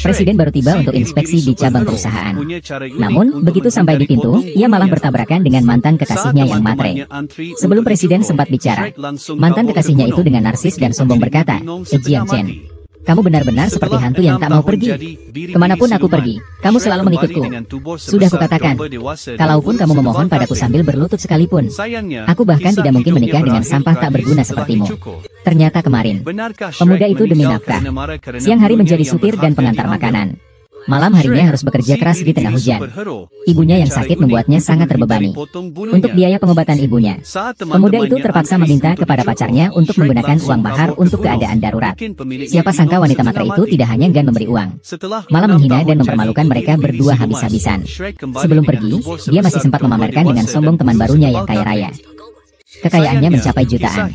Presiden baru tiba untuk inspeksi di cabang perusahaan. Namun, begitu sampai di pintu, ia malah bertabrakan dengan mantan kekasihnya yang matre. Sebelum Presiden sempat bicara, mantan kekasihnya itu dengan narsis dan sombong berkata, Jiang Chen, kamu benar-benar seperti hantu yang tak mau pergi. Kemanapun aku pergi, kamu selalu mengikutku. Sudah kukatakan, kalaupun kamu memohon padaku sambil berlutut sekalipun, aku bahkan tidak mungkin menikah dengan sampah tak berguna sepertimu. Ternyata kemarin, pemuda itu demi nafkah, siang hari menjadi supir dan pengantar makanan. Malam harinya harus bekerja keras di tengah hujan. Ibunya yang sakit membuatnya sangat terbebani. Untuk biaya pengobatan ibunya, pemuda itu terpaksa meminta kepada pacarnya untuk menggunakan uang mahar untuk keadaan darurat. Siapa sangka wanita matre itu tidak hanya enggan memberi uang, malah menghina dan mempermalukan mereka berdua habis-habisan. Sebelum pergi, dia masih sempat memamerkan dengan sombong teman barunya yang kaya raya. Kekayaannya mencapai jutaan.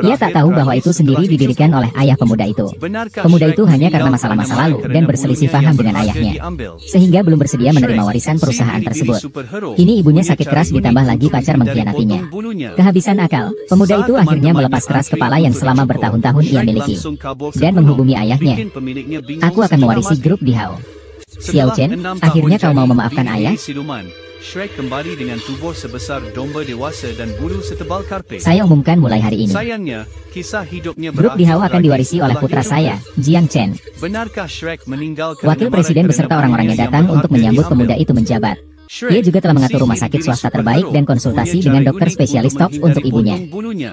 Ia tak tahu bahwa itu sendiri didirikan oleh ayah pemuda itu. Pemuda itu hanya karena masalah-masa lalu dan berselisih paham dengan ayahnya, sehingga belum bersedia menerima warisan perusahaan tersebut. Kini ibunya sakit keras ditambah lagi pacar mengkhianatinya. Kehabisan akal, pemuda itu akhirnya melepas keras kepala yang selama bertahun-tahun ia miliki, dan menghubungi ayahnya. Aku akan mewarisi grup Dihao. Xiao Chen, akhirnya kau mau memaafkan ayah? Shrek kembali dengan tubuh sebesar domba dewasa dan bulu setebal karpet. Saya umumkan mulai hari ini. Sayangnya, kisah hidupnya grup Dihao akan diwarisi oleh putra saya, Jiang Chen. Benarkah Shrek meninggal? Wakil presiden beserta orang-orangnya datang untuk menyambut pemuda itu menjabat. Ia juga telah mengatur rumah sakit swasta terbaik dan konsultasi dengan dokter spesialis top untuk ibunya.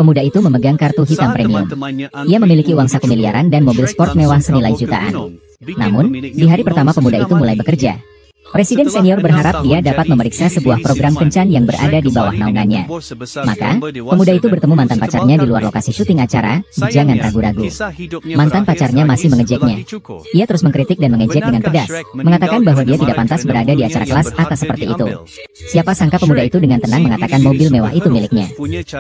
Pemuda itu memegang kartu hitam premium. Ia memiliki uang saku miliaran dan mobil sport mewah senilai jutaan. Namun, di hari pertama pemuda itu mulai bekerja, Presiden senior berharap dia dapat memeriksa sebuah program kencan yang berada di bawah naungannya. Maka, pemuda itu bertemu mantan pacarnya di luar lokasi syuting acara. Jangan ragu-ragu, mantan pacarnya masih mengejeknya. Ia terus mengkritik dan mengejek dengan pedas, mengatakan bahwa dia tidak pantas berada di acara kelas atas seperti itu. Siapa sangka pemuda itu dengan tenang mengatakan mobil mewah itu miliknya,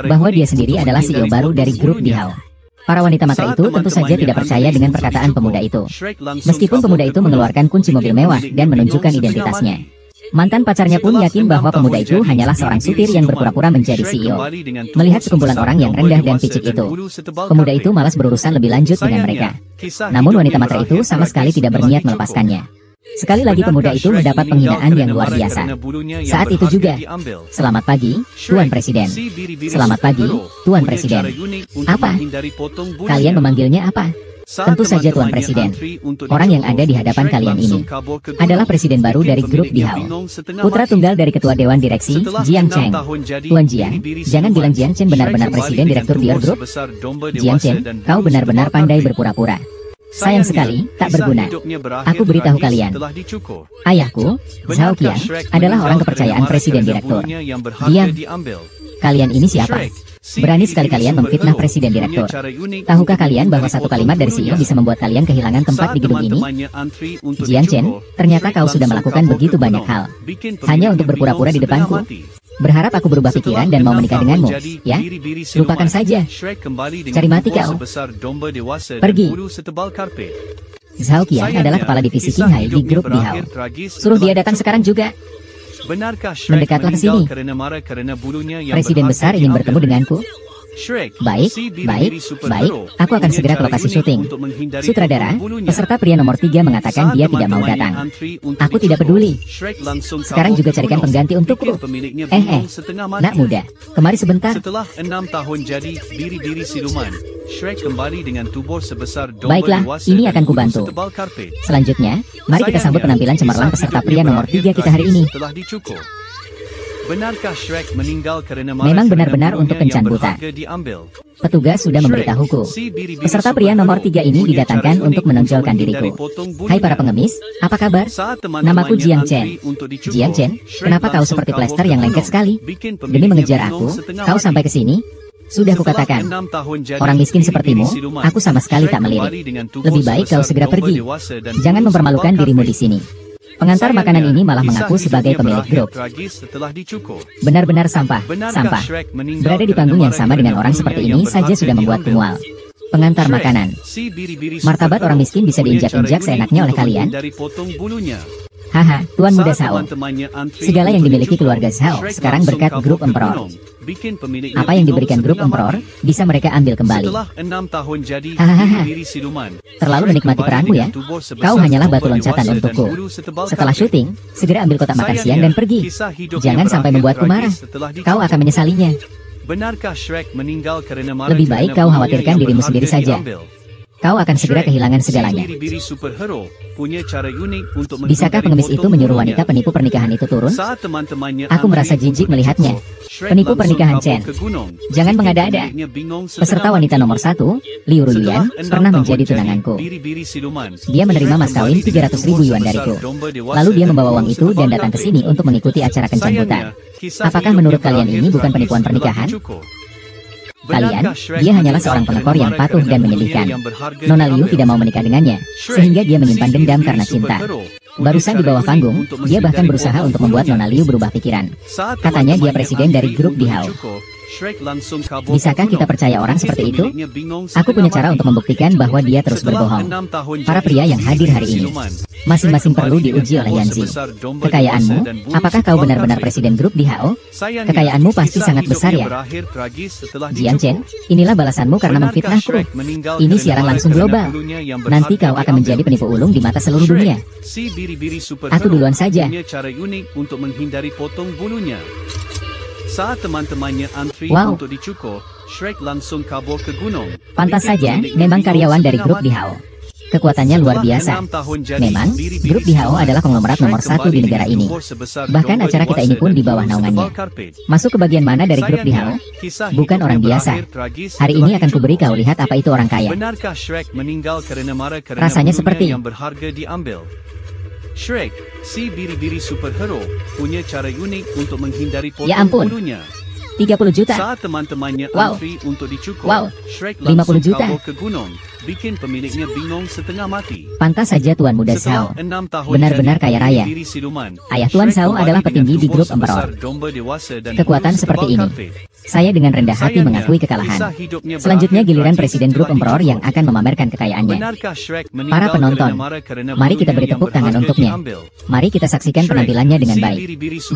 bahwa dia sendiri adalah CEO baru dari grup Dihao. Para wanita matre itu tentu saja tidak percaya dengan perkataan pemuda itu. Meskipun pemuda itu mengeluarkan kunci mobil mewah dan menunjukkan identitasnya, mantan pacarnya pun yakin bahwa pemuda itu hanyalah seorang supir yang berpura-pura menjadi CEO. Melihat sekumpulan orang yang rendah dan picik itu, pemuda itu malas berurusan lebih lanjut dengan mereka. Namun wanita matre itu sama sekali tidak berniat melepaskannya. Sekali lagi pemuda itu mendapat penghinaan yang luar biasa. Saat itu juga, selamat pagi, Tuan Presiden. Selamat pagi, Tuan Presiden. Apa? Kalian memanggilnya apa? Tentu saja Tuan Presiden. Orang yang ada di hadapan kalian ini adalah presiden baru dari grup Dihao, putra tunggal dari ketua dewan direksi, Jiang Chen. Tuan Jiang, jangan bilang Jiang Chen benar-benar presiden direktur Dior Group. Jiang Chen, kau benar-benar pandai berpura-pura. Sayang sekali, tak berguna. Aku beritahu kalian, ayahku, Zhao Qiang, adalah orang kepercayaan presiden direktur. Diam. Kalian ini siapa? Berani sekali kalian memfitnah presiden direktur. Tahukah kalian bahwa satu kalimat dari CEO bisa membuat kalian kehilangan tempat di gedung ini? Jiang Chen, ternyata kau sudah melakukan begitu banyak hal, hanya untuk berpura-pura di depanku. Berharap aku berubah pikiran dan mau menikah denganmu, ya? Lupakan saja. Cari mati kau. Pergi. Zhao Qiang adalah kepala divisi Qinghai di grup Dihao. Suruh dia datang sekarang juga. Mendekatlah ke sini. Presiden besar ingin bertemu denganku. Baik. Aku akan segera ke lokasi syuting. Sutradara, peserta pria nomor 3 mengatakan dia tidak mau datang. Aku tidak peduli. Sekarang juga carikan pengganti untukku. Nak muda, kemari sebentar. Baiklah, ini akan kubantu. Selanjutnya, mari kita sambut penampilan cemerlang peserta pria nomor 3 kita hari ini. Memang benar-benar untuk kencan buta. Petugas sudah memberitahuku. Peserta pria nomor 3 ini didatangkan untuk menonjolkan diriku. Hai para pengemis, apa kabar? Namaku Jiang Chen. Jiang Chen, kenapa kau seperti plester yang lengket sekali? Demi mengejar aku, kau sampai ke sini? Sudah kukatakan, orang miskin sepertimu, aku sama sekali tak melirik. Lebih baik kau segera pergi. Jangan mempermalukan dirimu di sini. Pengantar makanan ini malah mengaku sebagai pemilik grup. Benar-benar sampah. Berada di panggung yang sama dengan orang seperti ini saja sudah membuatku mual. Pengantar makanan. Martabat orang miskin bisa diinjak-injak seenaknya oleh kalian. Haha, Tuan Muda Zhao. Segala yang dimiliki keluarga Zhao sekarang berkat grup Emperor. Apa yang diberikan grup Emperor, bisa mereka ambil kembali. Hahaha, terlalu menikmati peranmu ya. Kau hanyalah batu loncatan untukku. Setelah syuting, segera ambil kotak makan siang dan pergi. Jangan sampai membuatku marah. Kau akan menyesalinya. Lebih baik kau khawatirkan dirimu sendiri saja. Kau akan segera kehilangan segalanya. Bisakah pengemis itu menyuruh wanita penipu pernikahan itu turun? Aku merasa jijik melihatnya. Penipu pernikahan Chen. Jangan mengada-ada. Peserta wanita nomor 1, Liu Ruyan, pernah menjadi tunanganku. Dia menerima mas kawin 300.000 yuan dariku. Lalu dia membawa uang itu dan datang ke sini untuk mengikuti acara kencabutan. Apakah menurut kalian ini bukan penipuan pernikahan? Kalian, dia hanyalah seorang pelakor yang patuh dan menyedihkan. Nona Liu tidak mau menikah dengannya, sehingga dia menyimpan dendam karena cinta. Barusan di bawah panggung, dia bahkan berusaha untuk membuat Nona Liu berubah pikiran. Katanya dia presiden dari grup Dihao. Bisakah kita percaya orang seperti itu? Aku punya cara untuk membuktikan bahwa dia terus berbohong. Para pria yang hadir hari ini, masing-masing perlu diuji oleh Yanzi. Kekayaanmu, apakah kau benar-benar presiden grup Dihao? Kekayaanmu pasti sangat besar ya. Jiang Chen, inilah balasanmu karena memfitnahku. Ini siaran langsung global. Nanti kau akan menjadi penipu ulung di mata seluruh dunia. Aku duluan saja. Saat teman-temannya antri untuk dicukur, Shrek langsung kabur ke gunung. Pantas saja, memang karyawan dari grup Dihao. Kekuatannya luar biasa. Memang, grup Dihao adalah konglomerat nomor 1 di negara ini. Bahkan acara kita ini pun di bawah naungannya. Masuk ke bagian mana dari grup Dihao? Bukan orang biasa. Hari ini akan kuberi kau lihat apa itu orang kaya. Rasanya seperti Shrek, si biri-biri superhero, punya cara unik untuk menghindari potong ya ampun. bulunya. 30 juta. Saat teman-temannya antri untuk dicukur, Shrek 50 langsung juta. kabur ke gunung, bikin pemiliknya bingung setengah mati. Pantas saja Tuan Muda Zhao benar-benar kaya raya. Ayah Tuan Zhao adalah petinggi di grup Emperor. Kekuatan seperti ini, saya dengan rendah hati mengakui kekalahan. Selanjutnya giliran presiden grup Emperor yang akan memamerkan kekayaannya. Para penonton, mari kita beri tepuk tangan untuknya. Mari kita saksikan penampilannya dengan baik.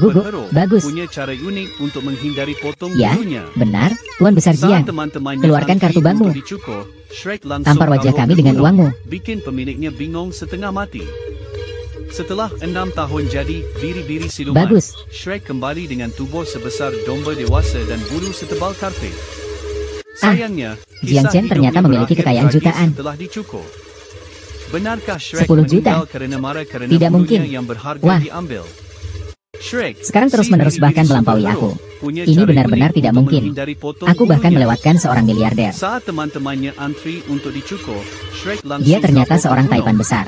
Gugup, bagus. Ya, benar, Tuan Besar Jiang. Keluarkan kartu bankmu. Tampar wajah kami dengan uangmu. Bikin pemiliknya bingung setengah mati. Setelah 6 tahun jadi biri-biri siluman, bagus. Shrek kembali dengan tubuh sebesar domba dewasa dan bulu setebal karpet. Sayangnya, Jiang Chen ternyata memiliki kekayaan jutaan. Benarkah Shrek 10 juta? karena marah karena tidak mungkin. yang berharga Wah. diambil? Shrek, sekarang terus-menerus bahkan melampaui aku. Ini benar-benar tidak mungkin. Aku bahkan melewatkan seorang miliarder. Saat teman-temannya antri untuk dicukur, Shrek langsung dia ternyata seorang taipan besar.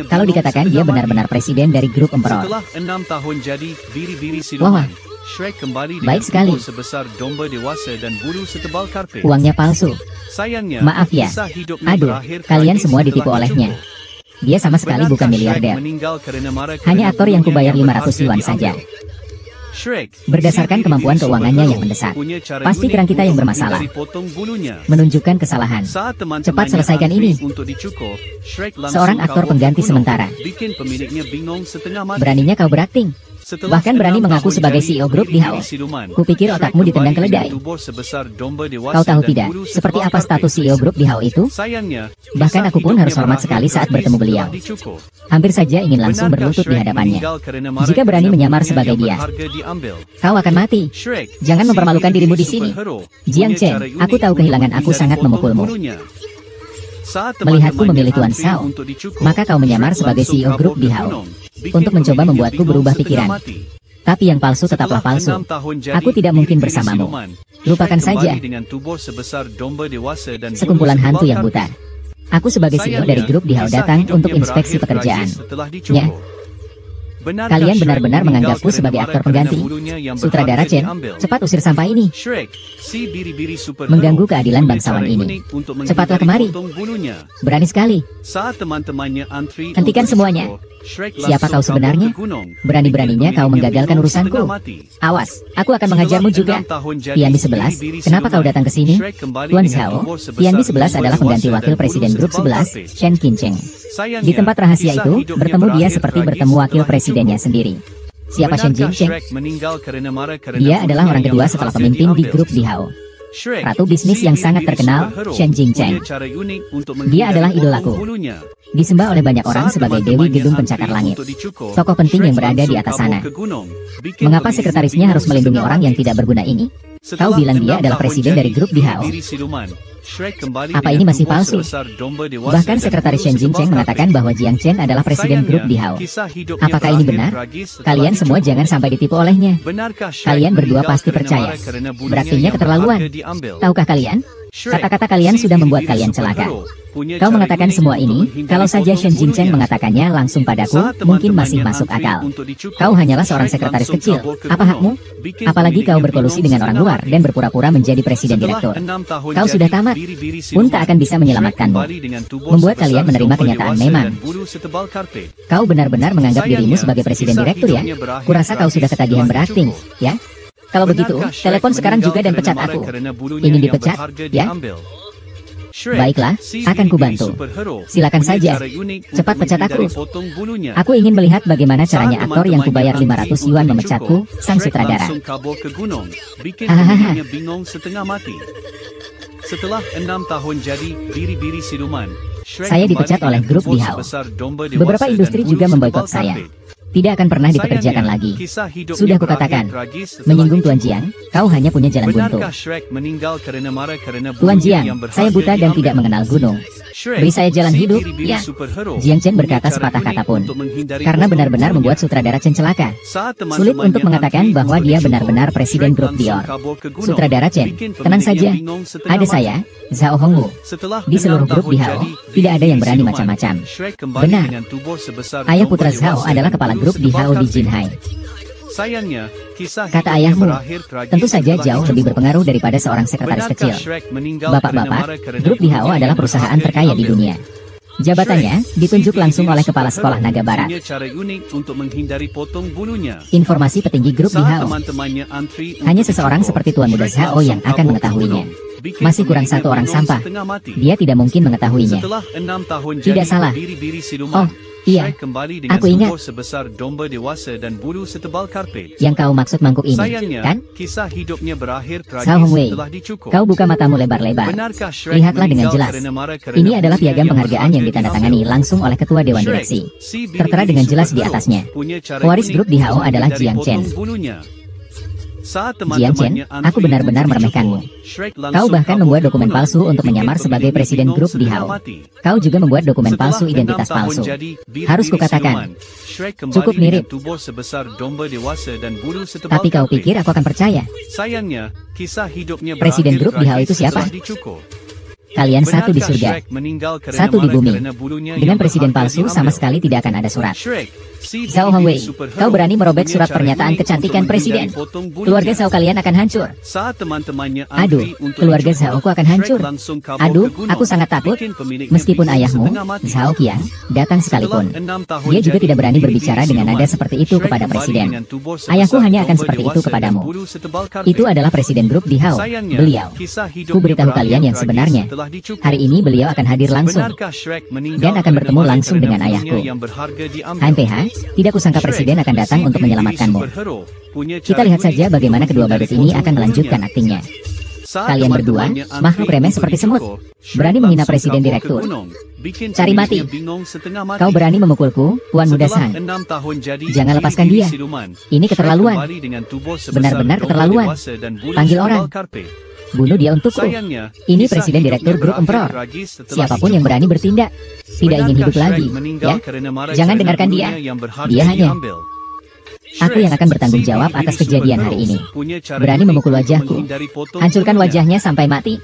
Kalau dikatakan dia benar-benar presiden dari grup Emperor. Setelah 6 tahun jadi biri-biri siluman, Shrek kembali dengan tubuh sebesar domba dewasa dan bulu setebal karpet. Uangnya palsu. Sayangnya, maaf ya. Aduh, kalian semua ditipu olehnya. Dia sama sekali bukan miliarder. Hanya aktor yang kubayar 500 yuan saja. Berdasarkan kemampuan keuangannya yang mendesak, pasti kerang kita yang bermasalah. Menunjukkan kesalahan. Cepat selesaikan ini. Seorang aktor pengganti sementara. Beraninya kau berakting. Bahkan berani mengaku sebagai CEO grup Dihao. Kupikir otakmu ditendang keledai. Kau tahu tidak, seperti apa status CEO grup Dihao itu? Bahkan aku pun harus hormat sekali saat bertemu beliau. Hampir saja ingin langsung berlutut di hadapannya. Jika berani menyamar sebagai dia, kau akan mati. Jangan mempermalukan dirimu di sini. Jiang Chen, aku tahu kehilangan aku sangat memukulmu. Melihatku memilih Tuan Zhao, maka kau menyamar sebagai CEO grup Dihao untuk mencoba membuatku berubah pikiran. Tapi yang palsu tetaplah palsu. Aku tidak mungkin bersamamu. Lupakan saja. Sekumpulan hantu yang buta. Aku sebagai CEO dari grup Dihao datang untuk inspeksi pekerjaan. Ya. Kalian benar-benar menganggapku sebagai aktor pengganti. Sutradara Chen, cepat usir sampah ini. Mengganggu keadilan bangsawan ini. Cepatlah kemari. Berani sekali. Hentikan semuanya. Siapa kau sebenarnya? Berani-beraninya kau menggagalkan urusanku. Awas, aku akan menghajarmu juga. Tianbi 11, kenapa kau datang ke sini? Tuan Zhao, Tianbi 11 adalah pengganti wakil presiden grup 11, Shen Qincheng. Di tempat rahasia itu, bertemu dia seperti bertemu wakil presidennya sendiri. Siapa Shen Qincheng? Dia adalah orang kedua setelah pemimpin di grup Dihao. Ratu bisnis yang sangat terkenal, Shen Qincheng. Dia adalah idolaku. Disembah oleh banyak orang sebagai Dewi Gedung Pencakar Langit. Tokoh penting yang berada di atas sana. Mengapa sekretarisnya harus melindungi orang yang tidak berguna ini? Kau bilang dia adalah presiden dari grup Dihao. Apa ini masih palsu? Bahkan sekretaris Shen Qincheng mengatakan bahwa Jiang Chen adalah presiden grup Dihao. Apakah ini benar? Kalian semua jangan sampai ditipu olehnya. Kalian berdua pasti percaya. Beraktingnya keterlaluan. Tahukah kalian? Kata-kata kalian sudah membuat kalian celaka. Kau mengatakan semua ini, kalau saja Shen Qincheng mengatakannya langsung padaku, mungkin masih masuk akal. Kau hanyalah seorang sekretaris kecil. Apa hakmu? Apalagi kau berkolusi dengan orang luar dan berpura-pura menjadi presiden direktur. Kau sudah tamat, pun tak akan bisa menyelamatkanmu. Membuat kalian menerima kenyataan memang. Kau benar-benar menganggap dirimu sebagai presiden direktur ya? Kurasa kau sudah ketagihan berakting, ya? Kalau begitu, telepon sekarang juga dan pecat aku. Ingin dipecat, ya? Baiklah, akan kubantu. Silakan saja. Cepat pecat aku. Aku ingin melihat bagaimana caranya aktor yang kubayar 500 yuan memecatku, sang sutradara. Hahaha. Setelah 6 tahun jadi biri-biri siluman, saya dipecat oleh grup Dihao. Beberapa industri juga memboikot saya. Tidak akan pernah dipekerjakan lagi. Sudah kukatakan, menyinggung Tuan Jiang, kau hanya punya jalan buntu. Tuan Jiang, saya buta dan tidak mengenal gunung. Beri saya jalan hidup, ya. Jiang Chen berkata sepatah kata pun. Karena benar-benar membuat sutradara Chen celaka. Sulit untuk mengatakan bahwa dia benar-benar presiden grup Dior. Sutradara Chen, tenang saja. Ada saya, Zhao Hongwu. Di seluruh grup Dihao, tidak ada yang berani macam-macam. Benar. Ayah putra Zhao adalah kepala grup Dihao di Jinhai. Kata ayahmu, tentu saja jauh lebih berpengaruh daripada seorang sekretaris kecil. Bapak-bapak, grup Dihao adalah perusahaan terkaya di dunia. Jabatannya ditunjuk langsung oleh Kepala Sekolah Naga Barat. Informasi petinggi grup Dihao. Hanya seseorang seperti Tuan Muda Zhao yang akan mengetahuinya. Masih kurang satu orang sampah. Dia tidak mungkin mengetahuinya. Tidak salah. Oh, iya, aku ingat. Yang kau maksud mangkuk ini, kan? Zhao Hongwei, kau buka matamu lebar-lebar. Lihatlah dengan jelas. Ini adalah piagam penghargaan yang ditandatangani langsung oleh Ketua Dewan Direksi. Tertera dengan jelas di atasnya. Pewaris grup Dihao adalah Jiang Chen. Jiang Chen, aku benar-benar meremehkanmu. Kau bahkan membuat dokumen palsu untuk menyamar sebagai presiden grup Dihao. Kau juga membuat dokumen palsu identitas palsu. Harus kukatakan, cukup mirip. Tapi kau pikir aku akan percaya? Presiden grup Dihao itu siapa? Kalian satu di surga, satu di bumi. Dengan presiden palsu sama sekali tidak akan ada surat. Zhao Hongwei, kau berani merobek surat pernyataan kecantikan presiden. Keluarga Zhao kalian akan hancur. Aduh, keluarga Zhao ku akan hancur. Aduh, aku sangat takut. Meskipun ayahmu, Zhao Qian, datang sekalipun, dia juga tidak berani berbicara dengan nada seperti itu kepada presiden. Ayahku hanya akan seperti itu kepadamu. Itu adalah presiden grup Dihao, beliau. Ku beritahu kalian yang sebenarnya. Hari ini beliau akan hadir langsung dan akan bertemu langsung dengan ayahku. HMPH, tidak kusangka presiden akan datang untuk menyelamatkanmu. Kita lihat saja bagaimana kedua badut ini akan melanjutkan aktingnya. Kalian berdua, makhluk remeh seperti semut, berani menghina presiden direktur. Cari mati. Kau berani memukulku, Tuan Muda Sang. Jangan lepaskan dia. Ini keterlaluan. Benar-benar keterlaluan. Panggil orang. Bunuh dia untukku. Ini presiden direktur grup Emperor. Siapapun yang berani bertindak, tidak ingin hidup lagi, ya? Jangan dengarkan dia. Dia hanya... Aku yang akan bertanggung jawab atas kejadian hari ini. Berani memukul wajahku. Hancurkan wajahnya sampai mati.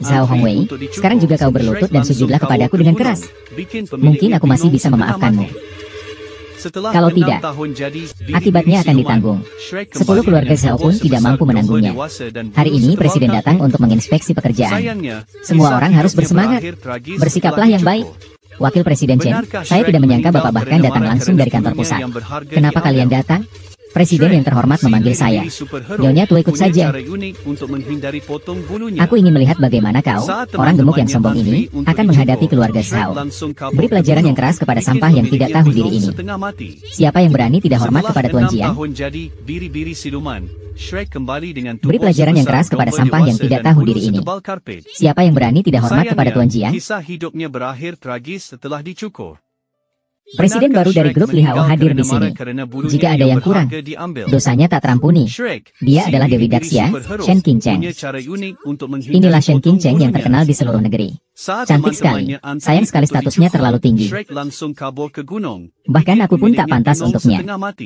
Zhao Hongwei, sekarang juga kau berlutut dan sujudlah kepadaku dengan keras. Mungkin aku masih bisa memaafkanmu. Kalau tidak, akibatnya akan ditanggung. 10 keluarga Zhao pun tidak mampu menanggungnya. Hari ini Presiden datang untuk menginspeksi pekerjaan. Semua orang harus bersemangat. Bersikaplah yang baik. Wakil Presiden Chen, saya tidak menyangka Bapak bahkan datang langsung dari kantor pusat. Kenapa kalian datang? Presiden yang terhormat memanggil saya. Nyonya tua ikut saja. Aku ingin melihat bagaimana kau, orang gemuk yang sombong ini, akan menghadapi keluarga Zhao. Beri pelajaran yang keras kepada sampah yang tidak tahu diri ini. Siapa yang berani tidak hormat kepada Tuan Jiang? Beri pelajaran yang keras kepada sampah yang tidak tahu diri ini. Siapa yang berani tidak hormat kepada Tuan Jiang? Presiden baru dari grup Li Hao hadir di sini. Jika ada yang kurang, dosanya tak terampuni. Dia adalah Dewi Daxia, Shen Qingcheng. Inilah Shen Qingcheng yang terkenal di seluruh negeri. Cantik sekali, sayang sekali statusnya terlalu tinggi. Bahkan aku pun tak pantas untuknya.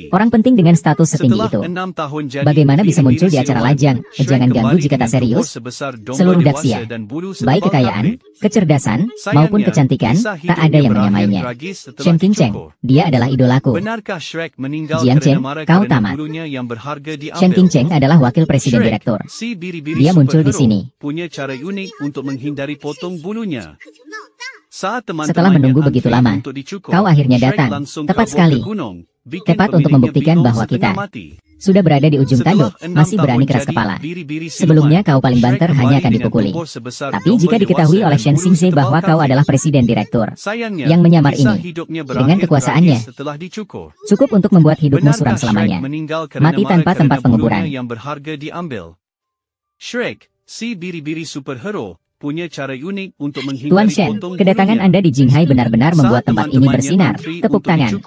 Orang penting dengan status setinggi itu. Bagaimana bisa muncul di acara lajang? Jangan ganggu jika tak serius. Seluruh Daxia, baik kekayaan, kecerdasan, maupun kecantikan, tak ada yang menyamainya. Shen Qingcheng, dia adalah idolaku. Jiang Chen, kau tamat. Shen Qingcheng adalah wakil presiden direktur. Dia muncul di sini. Setelah menunggu begitu lama, kau akhirnya datang. Tepat sekali. Tepat untuk membuktikan bahwa kita sudah berada di ujung tanduk, masih berani keras kepala. Sebelumnya kau paling banter hanya akan dipukuli. Tapi jika diketahui oleh Shen Xingze bahwa kau adalah presiden direktur yang menyamar ini, dengan kekuasaannya, cukup untuk membuat hidupmu suram selamanya. Mati tanpa tempat penguburan. Tuan Shen, kedatangan Anda di Jinghai benar-benar membuat tempat ini bersinar. Tepuk tangan.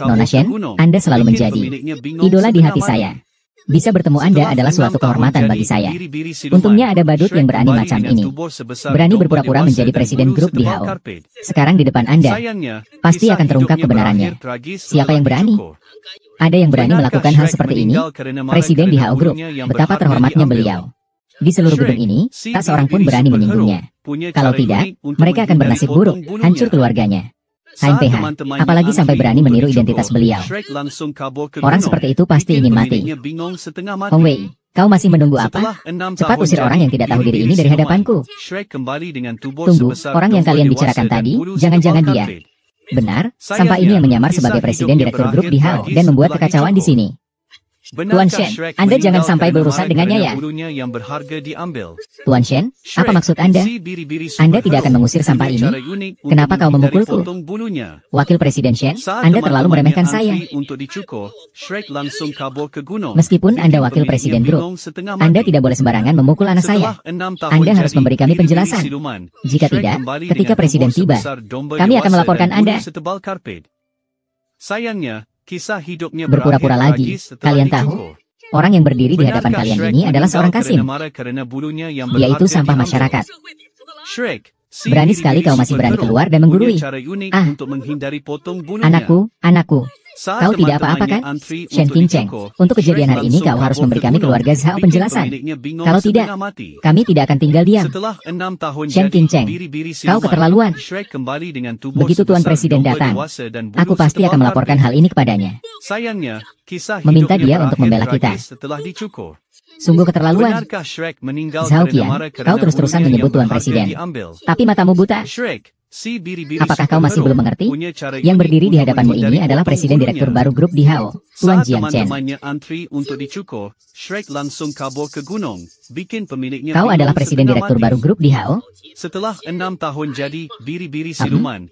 Nona Shen, Anda selalu menjadi idola di hati saya. Bisa bertemu Anda adalah suatu kehormatan bagi saya. Untungnya ada badut yang berani macam ini. Berani berpura-pura menjadi presiden grup Li Hao. Sekarang di depan Anda, pasti akan terungkap kebenarannya. Siapa yang berani? Ada yang berani melakukan hal seperti ini? Presiden Li Hao Group, betapa terhormatnya beliau. Di seluruh gedung ini, tak seorang pun berani menyinggungnya. Kalau tidak, mereka akan bernasib buruk, hancur keluarganya. HMPH, apalagi sampai berani meniru identitas beliau. Orang seperti itu pasti ingin mati. Hong Wei, kau masih menunggu apa? Cepat usir orang yang tidak tahu diri ini dari hadapanku. Tunggu, orang yang kalian bicarakan tadi, jangan-jangan dia. Benar, sampah ini yang menyamar sebagai presiden direktur grup Li Hao dan membuat kekacauan di sini. Tuan Shen, Anda jangan sampai berurusan dengannya ya. Tuan Shen, apa maksud Anda? Anda tidak akan mengusir sampah ini? Kenapa kau memukulku? Wakil Presiden Shen, Anda terlalu meremehkan saya. Meskipun Anda wakil presiden grup, Anda tidak boleh sembarangan memukul anak saya. Anda harus memberi kami penjelasan. Jika tidak, ketika presiden tiba, kami akan melaporkan Anda. Berpura-pura lagi, kalian tahu? Orang yang berdiri di hadapan kalian ini adalah seorang Kasim. Dia itu sampah masyarakat. Berani sekali kau masih berani keluar dan menggurui. Ah, anakku. Kau tidak apa-apa kan? Shen Qingcheng, untuk kejadian hari ini kau harus memberi kami keluarga Zhao penjelasan. Kalau tidak, kami tidak akan tinggal diam. Shen Qingcheng, kau keterlaluan. Begitu Tuan Presiden datang, aku pasti akan melaporkan hal ini kepadanya. Meminta dia untuk membela kita. Sungguh keterlaluan. Zhao Qian, kau terus-terusan menyebut Tuan Presiden. Tapi matamu buta. Apakah kau masih belum mengerti? Yang berdiri di hadapanmu ini adalah presiden direktur baru grup Li Hao, Tuan Jiang Chen. Kau adalah presiden direktur baru grup Li Hao?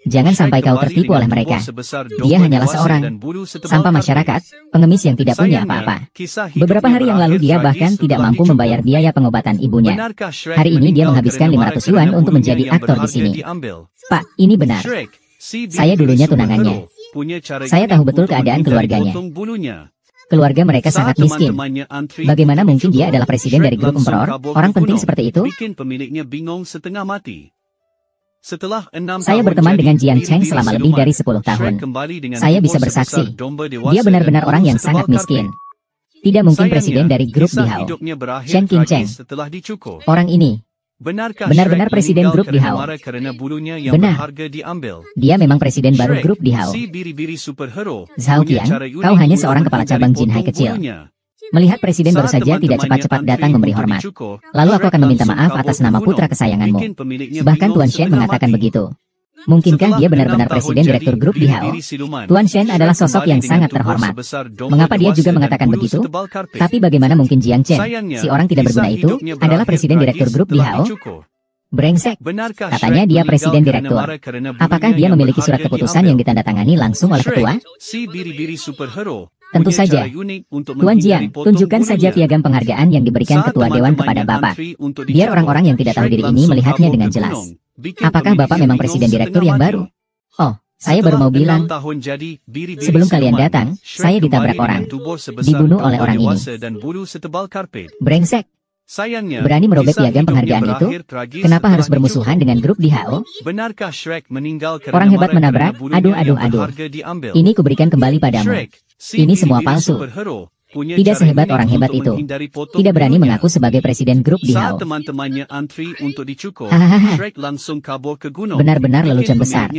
Jangan sampai kau tertipu oleh mereka. Dia hanyalah seorang sampah masyarakat, pengemis yang tidak punya apa-apa. Beberapa hari yang lalu dia bahkan tidak mampu membayar biaya pengobatan ibunya. Hari ini dia menghabiskan 500 yuan untuk menjadi aktor di sini. Pak, ini benar. Saya dulunya tunangannya. Saya tahu betul keadaan keluarganya. Keluarga mereka sangat miskin. Bagaimana mungkin dia adalah presiden dari grup emperor, orang penting seperti itu? Saya berteman dengan Jiang Cheng selama lebih dari 10 tahun. Saya bisa bersaksi, dia benar-benar orang yang sangat miskin. Tidak mungkin presiden dari grup Li Hao. Shen Qingcheng, orang ini Benar-benar presiden grup di Hao. Benar. Dia memang presiden baru grup di Hao. Zhao Qian, kau hanya seorang kepala cabang Jinhai kecil. Melihat presiden baru saja tidak cepat-cepat datang memberi hormat. Lalu aku akan meminta maaf atas nama putra kesayanganmu. Bahkan Tuan Shen mengatakan begitu. Mungkinkah dia benar-benar presiden direktur grup di Hao? Tuan Shen adalah sosok yang sangat terhormat. Mengapa dia juga mengatakan begitu? Tapi bagaimana mungkin Jiang Chen, si orang tidak berguna itu, adalah presiden direktur grup di Hao? Brengsek. Katanya dia presiden direktur. Apakah dia memiliki surat keputusan yang ditandatangani langsung oleh ketua? Tentu saja. Tuan Jiang, tunjukkan saja piagam penghargaan yang diberikan ketua dewan kepada Bapak. Biar orang-orang yang tidak tahu diri ini melihatnya dengan jelas. Apakah Bapak memang presiden direktur yang baru? Oh, saya baru mau bilang. Sebelum kalian datang, saya ditabrak orang. Dibunuh oleh orang ini. Brengsek. Berani merobek piagam penghargaan itu? Kenapa harus bermusuhan dengan grup di Hao? Orang hebat menabrak, aduh. Ini kuberikan kembali padamu. Ini semua palsu. Tidak sehebat orang hebat itu. Tidak berani mengaku sebagai presiden grup di Hao. Hahaha. Benar-benar lelucon besar.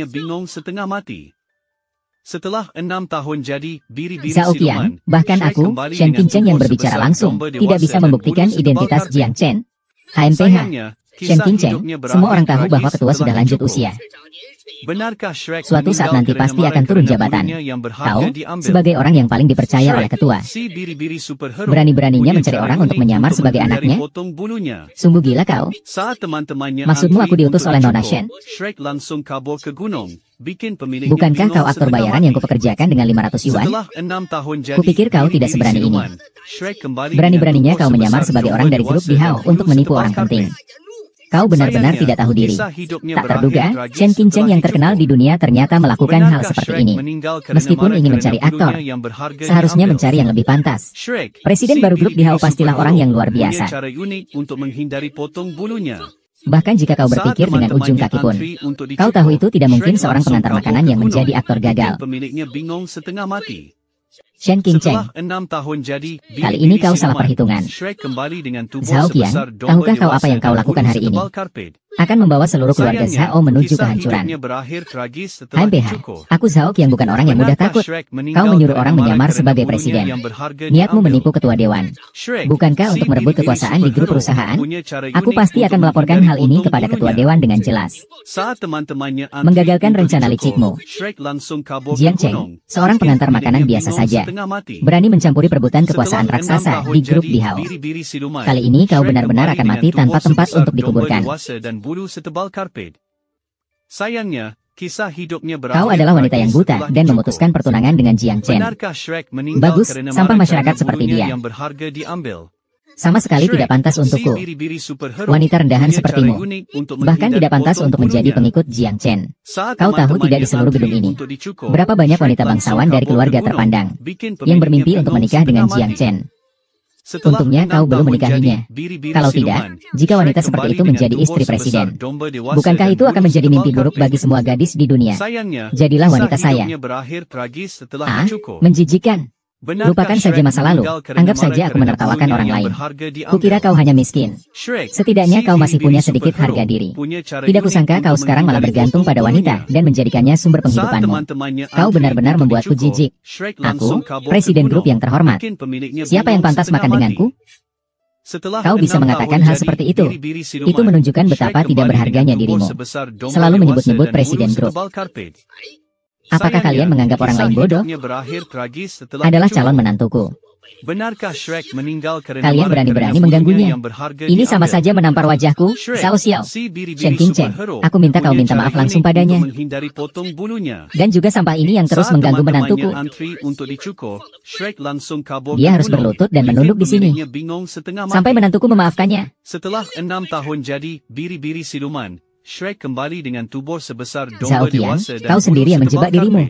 Zhao Qian, bahkan aku, Shen Qingcheng yang berbicara langsung, tidak bisa membuktikan identitas Jiang Chen. HMPH, Shen Qingcheng, semua orang tahu bahwa ketua sudah lanjut usia. Suatu saat nanti pasti akan turun jabatan. Kau, sebagai orang yang paling dipercaya oleh ketua, berani-beraninya mencari orang untuk menyamar sebagai anaknya? Sungguh gila kau. Maksudmu aku diutus oleh Nona Shen? Bukankah kau aktor bayaran yang kupekerjakan dengan 500 yuan? Kupikir kau tidak seberani ini. Berani-beraninya kau menyamar sebagai orang dari grup di Hao untuk menipu orang penting. Kau benar-benar tidak tahu diri. Tak terduga, Shen Qingcheng yang terkenal di dunia ternyata melakukan hal seperti ini. Meskipun ingin mencari aktor, seharusnya mencari yang lebih pantas. Presiden baru grup di Hao pastilah orang yang luar biasa. Bahkan jika kau berpikir dengan ujung kaki pun, kau tahu itu tidak mungkin seorang pengantar makanan yang menjadi aktor gagal. Shen Qingcheng, kali ini kau salah perhitungan. Zhao Qian, tahukah kau apa yang kau lakukan hari ini? Akan membawa seluruh keluarga Zhao menuju kehancuran. HMPH, aku Zhao Qian bukan orang yang mudah takut. Kau menyuruh orang menyamar sebagai presiden. Niatmu menipu ketua dewan. Bukankah untuk merebut kekuasaan di grup perusahaan? Aku pasti akan melaporkan hal ini kepada ketua dewan dengan jelas. Menggagalkan rencana licikmu. Jiang Chen, seorang pengantar makanan biasa saja, berani mencampuri perebutan kekuasaan raksasa di grup di Hao. Kali ini kau benar-benar akan mati tanpa tempat untuk dikuburkan. Kau adalah wanita yang buta dan memutuskan pertunangan dengan Jiang Chen. Bagus, sampah masyarakat seperti dia. Sama sekali tidak pantas untukku. Wanita rendahan sepertimu, bahkan tidak pantas untuk menjadi pengikut Jiang Chen. Kau tahu tidak di seluruh gedung ini, berapa banyak wanita bangsawan dari keluarga terpandang, yang bermimpi untuk menikah dengan Jiang Chen. Untungnya kau belum menikahinya. Kalau tidak, jika wanita seperti itu menjadi istri presiden, bukankah itu akan menjadi mimpi buruk bagi semua gadis di dunia? Jadilah wanita saya. Menjijikan. Lupakan saja masa lalu, anggap saja aku menertawakan orang lain. Kukira kau hanya miskin. Setidaknya kau masih punya sedikit harga diri. Tidak kusangka kau sekarang malah bergantung pada wanita dan menjadikannya sumber penghidupanmu. Kau benar-benar membuatku jijik. Aku, presiden grup yang terhormat. Siapa yang pantas makan denganku? Kau bisa mengatakan hal seperti itu. Itu menunjukkan betapa tidak berharganya dirimu. Selalu menyebut-nyebut presiden grup. Apakah kalian menganggap orang lain bodoh? Adalah calon menantuku. Kalian berani-berani mengganggunya. Ini sama saja menampar wajahku, Xiao Xiao. Shen Qingcheng, aku minta kau minta maaf langsung padanya. Dan juga sampah ini yang terus mengganggu menantuku. Dia harus berlutut dan menunduk di sini, sampai menantuku memaafkannya. Zhao Qian, kau sendiri yang menjebak dirimu.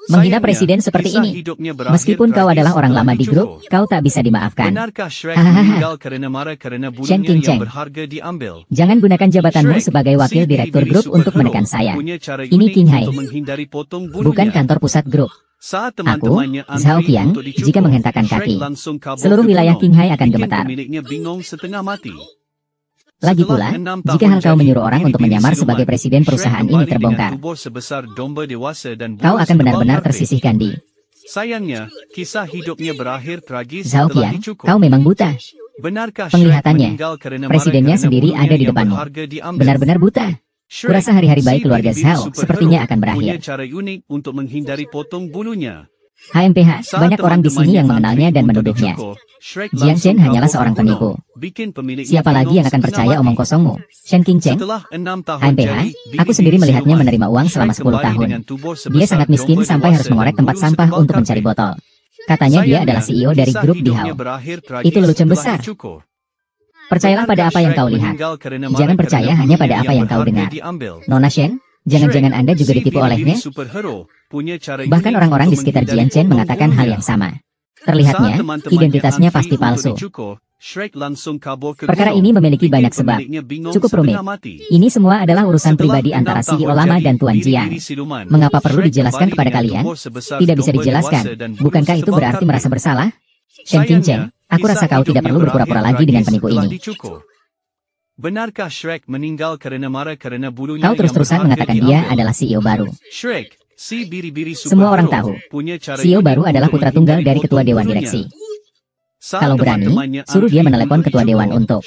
Menghina presiden seperti ini. Meskipun kau adalah orang lama di grup, kau tak bisa dimaafkan. Hahaha. Shen Qingcheng, jangan gunakan jabatanmu sebagai wakil direktur grup untuk menekan saya. Ini Qinghai, bukan kantor pusat grup. Aku, Zhao Qian, jika menghentakkan kaki, seluruh wilayah Qinghai akan gemetar. Lagi pula, jika hal kau menyuruh orang untuk menyamar sebagai presiden perusahaan ini terbongkar, kau akan benar-benar tersisihkan di. Sayangnya, kisah hidupnya berakhir tragis Zhao setelah Qian, dicukur. kau memang buta. Benarkah Penglihatannya, meninggal karena presidennya marah sendiri karena ada di bunuhnya yang depanmu. berharga diambil? Benar-benar buta. Kurasa hari-hari baik keluarga Zhao sepertinya akan berakhir. Punya cara unik untuk menghindari potong bulunya. HMPH, banyak orang di sini yang mengenalnya dan menuduhnya. Jiang Chen hanyalah seorang penipu. Siapa lagi yang akan percaya omong kosongmu? Shen Qingcheng? HMPH, aku sendiri melihatnya menerima uang selama 10 tahun. Dia sangat miskin sampai harus mengorek tempat sampah untuk mencari botol. Katanya dia adalah CEO dari grup Dihao. Itu lelucon besar. Percayalah pada apa yang kau lihat. Jangan percaya hanya pada apa yang kau dengar. Nona Shen, jangan-jangan Anda juga ditipu olehnya? Bahkan orang-orang di sekitar Jiang Chen mengatakan hal yang sama. Terlihatnya, identitasnya pasti palsu. Perkara ini memiliki banyak sebab. Cukup rumit. Ini semua adalah urusan pribadi antara CEO lama dan Tuan Jiang. Mengapa perlu dijelaskan kepada kalian? Tidak bisa dijelaskan. Bukankah itu berarti merasa bersalah? Shen Qingcheng, aku rasa kau tidak perlu berpura-pura lagi dengan penipu ini. Benarkah Shrek meninggal karena marah karena bulunya? Kau terus-terusan mengatakan dia adalah CEO baru. Shrek, si biri-biri semua orang tahu, CEO baru adalah putra tunggal dari ketua dewan direksi. Kalau berani, suruh dia menelepon ketua dewan untuk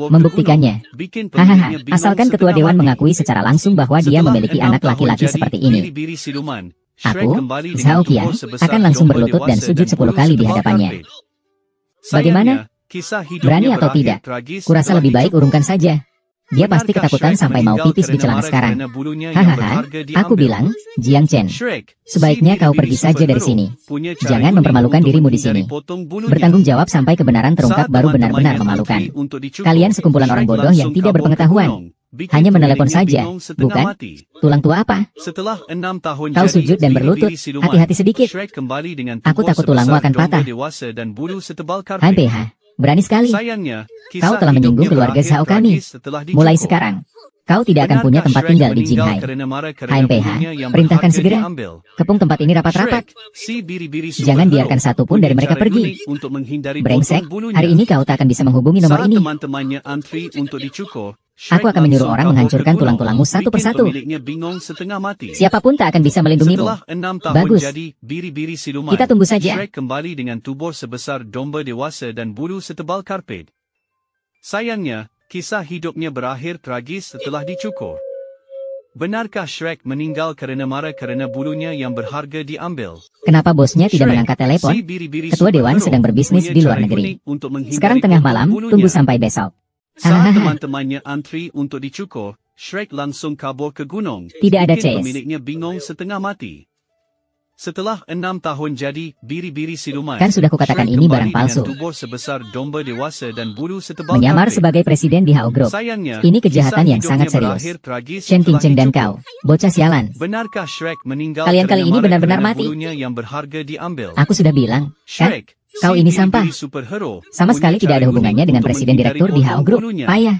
membuktikannya. Hahaha, asalkan ketua dewan mengakui secara langsung bahwa dia memiliki anak laki-laki seperti ini. Aku, Zhao Qian, akan langsung berlutut dan sujud 10 kali di hadapannya. Bagaimana? Berani atau tidak? Kurasa lebih baik urungkan saja. Dia pasti ketakutan sampai mau pipis di celana sekarang. Hahaha, aku bilang, Jiang Chen, sebaiknya kau pergi saja dari sini. Jangan mempermalukan dirimu di sini. Bertanggung jawab sampai kebenaran terungkap baru benar-benar memalukan. Kalian sekumpulan orang bodoh yang tidak berpengetahuan. Hanya menelepon saja, bukan? Tulang tua apa? Kau sujud dan berlutut, hati-hati sedikit. Aku takut tulangmu akan patah. HMPH, berani sekali. Kau telah menyinggung keluarga Zhao kami. Mulai sekarang, kau tidak akan punya tempat tinggal di Jinghai. HMPH, perintahkan segera. Kepung tempat ini rapat-rapat. Jangan biarkan satu pun dari mereka pergi. Brengsek, hari ini kau tak akan bisa menghubungi nomor ini. Aku akan menyuruh orang menghancurkan tulang-tulangmu satu persatu. Siapapun tak akan bisa melindungimu. Bagus. Kita tunggu saja. Shrek kembali dengan tubuh sebesar domba dewasa dan bulu setebal karpet. Sayangnya, kisah hidupnya berakhir tragis setelah dicukur. Benarkah Shrek meninggal karena marah karena bulunya yang berharga diambil? Kenapa bosnya tidak mengangkat telepon? Ketua dewan sedang berbisnis di luar negeri. Sekarang tengah malam, tunggu sampai besok. Saat teman-temannya antri untuk dicukur, Shrek langsung kabur ke gunung. Tidak ada Mungkin chase. Pemiliknya bingung setengah mati. Setelah 6 tahun jadi biri-biri siluman. Kan sudah kukatakan Shrek ini kembali barang palsu. dengan tubuh sebesar domba dewasa dan bulu setebal Menyamar karpet. sebagai presiden di Hao Group. Sayangnya, Ini kejahatan kisah yang sangat hidupnya serius. berakhir tragis Shen setelah Qingcheng dan dicukur. kau, bocah sialan. Benarkah Shrek meninggal Kalian kali karena ini marah benar-benar karena mati. bulunya yang berharga diambil? Aku sudah bilang, kan? Shrek, Kau si ini sampah. biri-biri superhero, Sama punya sekali tidak cara ada hubungannya unik dengan untuk presiden menghindari direktur di Hao potong Group. bulunya. Payah.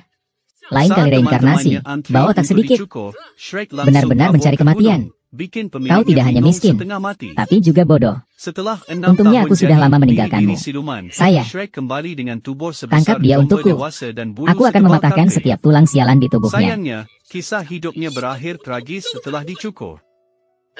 Lain Saat kali reinkarnasi, teman-temannya antri bawa otak untuk sedikit. dicukur, Shrek langsung Benar-benar kabur mencari ke kematian. gunung, bikin Kau pemiliknya tidak hanya bingung miskin, setengah mati. tapi juga bodoh. Setelah 6 Untungnya tahun aku sudah jadi lama meninggalkanmu. biri-biri siluman, Saya. Shrek kembali dengan tubuh Tangkap sebesar dia domba untukku. dewasa dan bulu Aku akan setebal mematahkan karpet. setiap tulang sialan di tubuhnya. Sayangnya, kisah hidupnya berakhir tragis setelah dicukur.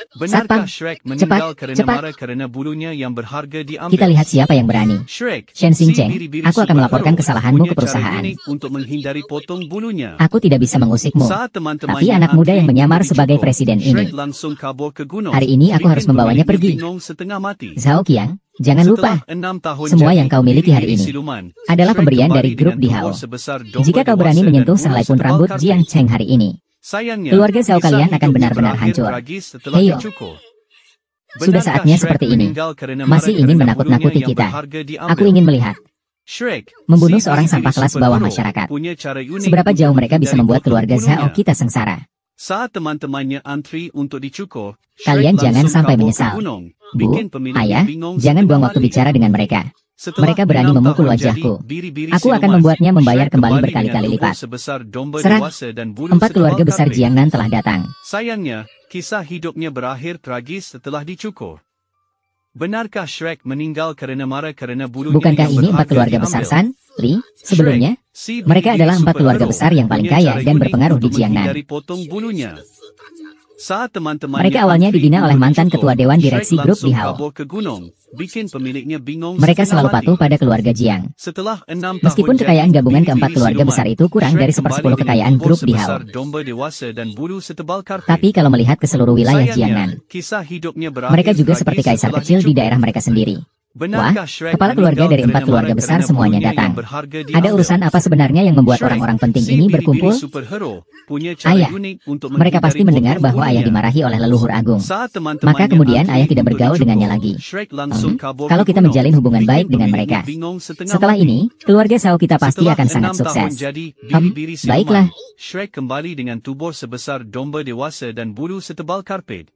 Satpam, Benarkah Shrek meninggal karena cepat. marah karena bulunya yang berharga diambil? Kita lihat siapa yang berani. Shrek, Shen si Xingcheng, biri-biri aku akan melaporkan superhero, kesalahanmu ke punya cara perusahaan. unik untuk menghindari potong bulunya. Aku tidak bisa mengusikmu. Saat teman-temannya Tapi anak muda yang antri menyamar untuk sebagai dicukur, presiden Shrek ini. langsung kabur ke gunung. Hari ini aku harus Bikin membawanya pemiliknya pergi. bingung setengah mati. Zhao Qian, jangan lupa. Setelah 6 tahun Semua jadi yang kau miliki hari biri-biri ini siluman, adalah Shrek pemberian kembali dari grup dengan di Hao. tubuh sebesar domba Jika kau berani dewasa menyentuh dan bulu sehelai pun setebal rambut karpet. Jiang Cheng hari ini, Sayangnya, keluarga Zhao kisah kalian akan hidupnya benar-benar berakhir hancur. tragis setelah Heyo. dicukur. Sudah Benarkah saatnya Shrek seperti ini. meninggal karena Masih marah ingin karena menakut-nakuti bulunya yang kita. berharga diambil? Aku ingin melihat Shrek, membunuh si seorang biri-biri sampah kelas bawah superhero, masyarakat. punya cara unik Seberapa untuk jauh mereka bisa menghindari membuat potong keluarga Zhao bulunya. kita sengsara. Saat teman-temannya antri untuk dicukur, Kalian Shrek jangan langsung sampai kabur ke menyesal. gunung, Bu, bikin pemiliknya ayah, bingung jangan setengah buang waktu mati. bicara dengan mereka. Setelah Mereka berani 6 memukul tahun wajahku. jadi biri-biri Aku akan siluman, membuatnya membayar Shrek kembali kembali berkali-kali dengan lipat. tubuh sebesar domba Serah. dewasa dan bulu 4 keluarga setebal besar karpet. Jiangnan telah datang. Sayangnya, kisah hidupnya berakhir tragis setelah dicukur. Benarkah Shrek meninggal karena marah karena bulunya Bukankah yang ini 4 berharga keluarga besar diambil? San? Li, sebelumnya, mereka adalah 4 keluarga besar yang paling kaya dan berpengaruh di Jiangnan. Mereka awalnya dibina oleh mantan ketua dewan direksi grup Dihao. Mereka selalu patuh pada keluarga Jiang. Meskipun kekayaan gabungan keempat keluarga besar itu kurang dari 1/10 kekayaan grup Dihao. Tapi kalau melihat ke seluruh wilayah Jiangnan, mereka juga seperti kaisar kecil di daerah mereka sendiri. Wah, kepala keluarga dari 4 keluarga besar semuanya datang. Ada urusan apa sebenarnya yang membuat orang-orang penting ini berkumpul? Ayah, mereka pasti mendengar bahwa ayah dimarahi oleh leluhur agung. Maka kemudian ayah tidak bergaul dengannya lagi. Kalau kita menjalin hubungan baik dengan mereka. Setelah ini, keluarga Zhao kita pasti akan sangat sukses. Baiklah. Shrek kembali dengan tubuh sebesar domba dewasa dan bulu setebal karpet.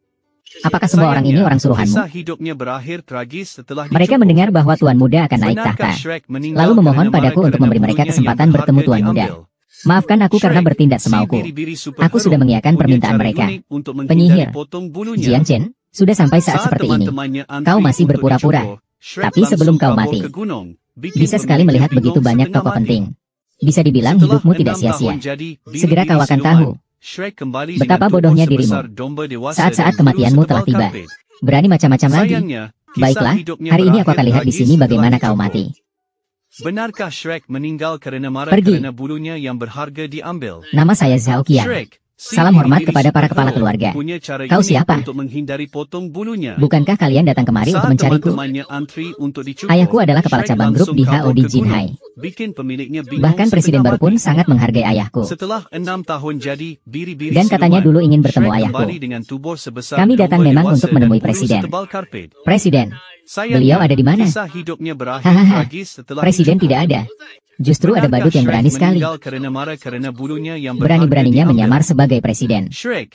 Apakah semua orang ini orang suruhanmu? Mereka mendengar bahwa Tuan Muda akan naik tahta, lalu memohon padaku untuk memberi mereka kesempatan bertemu Tuan Muda. Maafkan aku karena bertindak semauku. Aku sudah mengiyakan permintaan mereka. Penyihir, Jiang Chen, sudah sampai saat seperti ini. Kau masih berpura-pura. Tapi sebelum kau mati, bisa sekali melihat begitu banyak tokoh penting. Bisa dibilang hidupmu tidak sia-sia. Segera kau akan tahu betapa bodohnya dirimu. Saat-saat kematianmu telah tiba. Berani macam-macam lagi. Baiklah, hari ini aku akan lihat di sini bagaimana kau mati. Benarkah Shrek meninggal karena marah karena bulunya yang berharga diambil? Nama saya Zhao Qian. Salam hormat kepada para kepala keluarga. Kau siapa? Bukankah kalian datang kemari untuk mencariku? Ayahku adalah kepala cabang grup Dihao di Jinhai. Bahkan presiden baru pun sangat menghargai ayahku. Dan katanya dulu ingin bertemu ayahku. Kami datang memang untuk menemui presiden. Presiden, beliau ada di mana? Hahaha, presiden tidak ada. Justru ada badut yang berani sekali. Berani-beraninya menyamar sebagai presiden.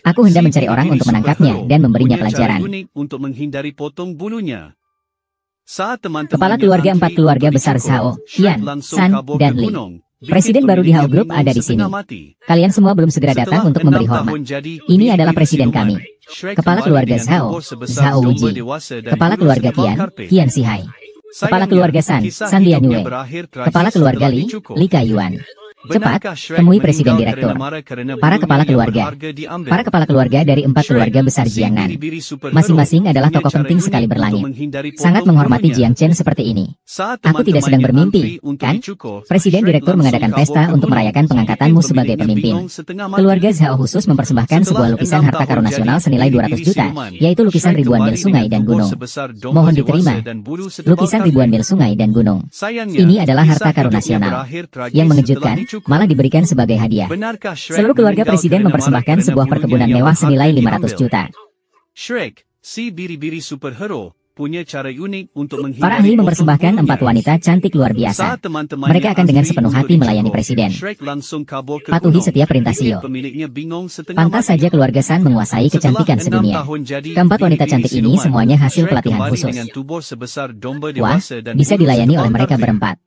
Aku hendak mencari orang untuk menangkapnya dan memberinya pelajaran. Kepala keluarga 4 keluarga besar Zhao, Qian, San, dan Li. Presiden baru di Hao Group ada di sini. Kalian semua belum segera datang untuk memberi hormat. Ini adalah presiden kami. Kepala keluarga Zhao, Zhao Wuji. Kepala keluarga Qian, Qian Sihai. Kepala keluarga San, San Lianyue. Kepala keluarga Li, Li Kaiyuan. Cepat, temui presiden direktur. Para kepala keluarga dari 4 keluarga besar Jiangnan. Masing-masing adalah tokoh penting sekali berlangit. Sangat menghormati Jiang Chen seperti ini. Aku tidak sedang bermimpi, kan? Presiden direktur mengadakan pesta untuk merayakan pengangkatanmu sebagai pemimpin. Keluarga Zhao khusus mempersembahkan sebuah lukisan harta karun nasional senilai 200 juta, yaitu lukisan ribuan mil sungai dan gunung. Mohon diterima, lukisan ribuan mil sungai dan gunung. Ini adalah harta karun nasional. Yang mengejutkan, malah diberikan sebagai hadiah. Seluruh keluarga presiden mempersembahkan sebuah perkebunan mewah senilai 500 juta. Para ahli mempersembahkan 4 wanita cantik luar biasa. Mereka akan dengan sepenuh hati melayani presiden. Patuhi setiap perintah Sio. Pantas saja keluarga San menguasai kecantikan sedunia. Keempat wanita cantik ini semuanya hasil pelatihan khusus. Wah, bisa dilayani oleh mereka berempat.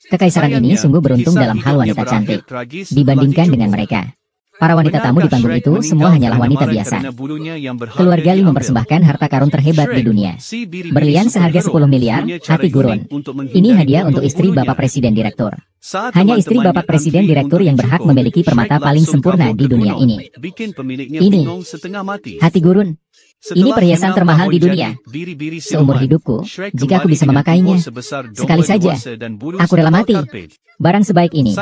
Kekaisaran ini sungguh beruntung dalam hal wanita cantik dibandingkan dengan mereka. Para wanita tamu di panggung itu semua hanyalah wanita biasa. Keluarga Li mempersembahkan harta karun terhebat di dunia. Berlian seharga 10 miliar, hati gurun. Ini hadiah untuk istri Bapak Presiden Direktur. Hanya istri Bapak Presiden Direktur yang berhak memiliki permata paling sempurna di dunia ini. Ini, hati gurun. Ini perhiasan termahal di dunia. Seumur hidupku, jika aku bisa memakainya, sekali saja, aku rela mati. Barang sebaik ini,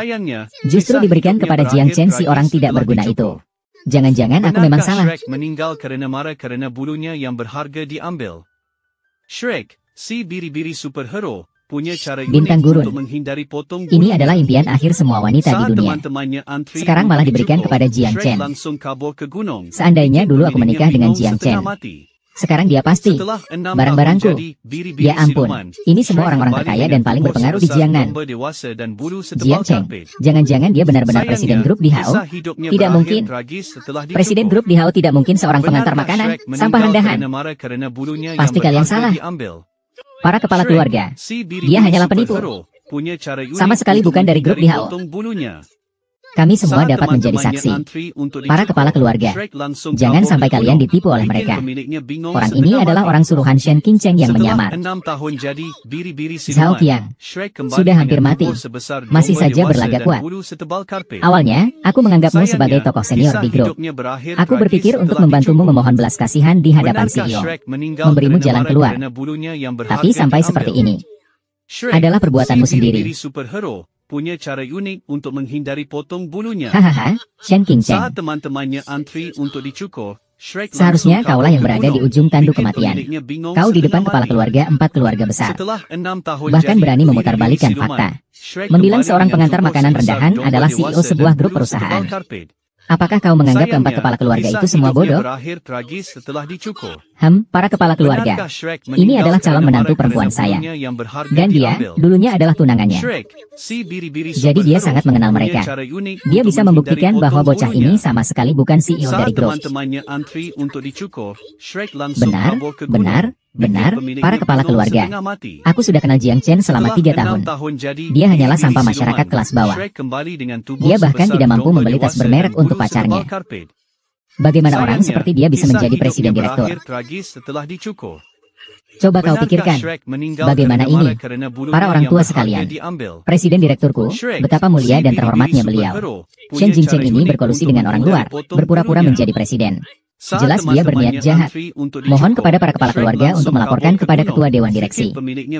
justru diberikan kepada Jiang Chen si orang tidak berguna itu. Jangan-jangan aku memang salah. Shrek meninggal karena marah karena bulunya yang berharga diambil. Shrek, si biri-biri superhero, punya cara Bintang gurun. untuk menghindari potong bulu. Ini adalah impian akhir semua wanita di dunia. Sekarang malah diberikan kepada Jiang Chen. Seandainya dulu aku menikah dengan Jiang Chen, sekarang dia pasti barang-barangku. Ya ampun, ini semua orang-orang terkaya dan paling berpengaruh di Jiangnan. Jiang Chen, jangan-jangan dia benar-benar presiden grup Dihao? Tidak mungkin. Presiden grup Dihao tidak mungkin seorang pengantar makanan, sampah rendahan. Pasti kalian salah. Para kepala keluarga, dia hanyalah penipu. Sama sekali bukan dari grup Dihao. Kami semua dapat menjadi saksi. Para kepala keluarga, jangan sampai kalian ditipu oleh mereka. Orang ini adalah orang suruhan Shen Qingcheng yang menyamar. Zhao Qiang sudah hampir mati, masih saja berlagak kuat. Awalnya, aku menganggapmu sebagai tokoh senior di grup. Aku berpikir untuk membantumu memohon belas kasihan di hadapan CEO, memberimu jalan keluar. Tapi sampai seperti ini, adalah perbuatanmu sendiri. Punya cara unik untuk menghindari potong bulunya. Hahaha, Shen Qingcheng. Saat teman-temannya antri untuk dicukur, Shrek seharusnya kaulah yang berada di ujung tanduk kematian. Kau di depan kepala keluarga 4 keluarga besar. Bahkan berani memutarbalikkan fakta. Membilang seorang pengantar makanan rendahan adalah CEO sebuah grup perusahaan. Apakah kau menganggap keempat kepala keluarga itu semua bodoh? Para kepala keluarga. Ini adalah calon menantu perempuan saya. Dan dia, dulunya adalah tunangannya. Jadi dia sangat mengenal mereka. Dia bisa membuktikan bahwa bocah ini sama sekali bukan CEO dari grup. Benar, para kepala keluarga. Aku sudah kenal Jiang Chen selama 3 tahun. Dia hanyalah sampah masyarakat kelas bawah. Dia bahkan tidak mampu membeli tas bermerek untuk pacarnya. Bagaimana orang seperti dia bisa menjadi presiden direktur? Coba kau pikirkan, bagaimana ini? Para orang tua sekalian, presiden direkturku, betapa mulia dan terhormatnya beliau. Shen Qingcheng ini berkolusi dengan orang luar, berpura-pura menjadi presiden. Jelas dia berniat jahat. Mohon kepada para kepala keluarga untuk melaporkan kepada ketua dewan direksi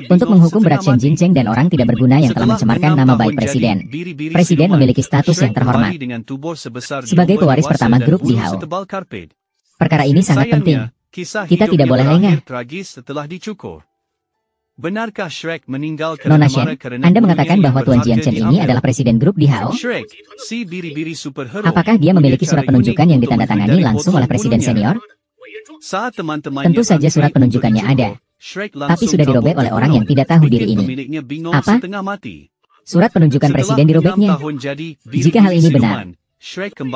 untuk menghukum berat Shen Qingcheng dan orang tidak berguna yang telah mencemarkan nama baik presiden. Presiden memiliki status yang terhormat sebagai pewaris pertama grup Dihao. Perkara ini sangat penting. Kita tidak boleh lengah. Benarkah Shrek meninggal Nona Shen, Anda mengatakan bahwa Tuan Jiang Chen ini adalah presiden grup Dihao? Apakah dia memiliki surat penunjukan yang ditandatangani langsung oleh presiden senior? Tentu saja surat penunjukannya ada, tapi sudah dirobek oleh orang yang tidak tahu diri ini. Apa? Surat penunjukan presiden dirobeknya? Jika hal ini benar,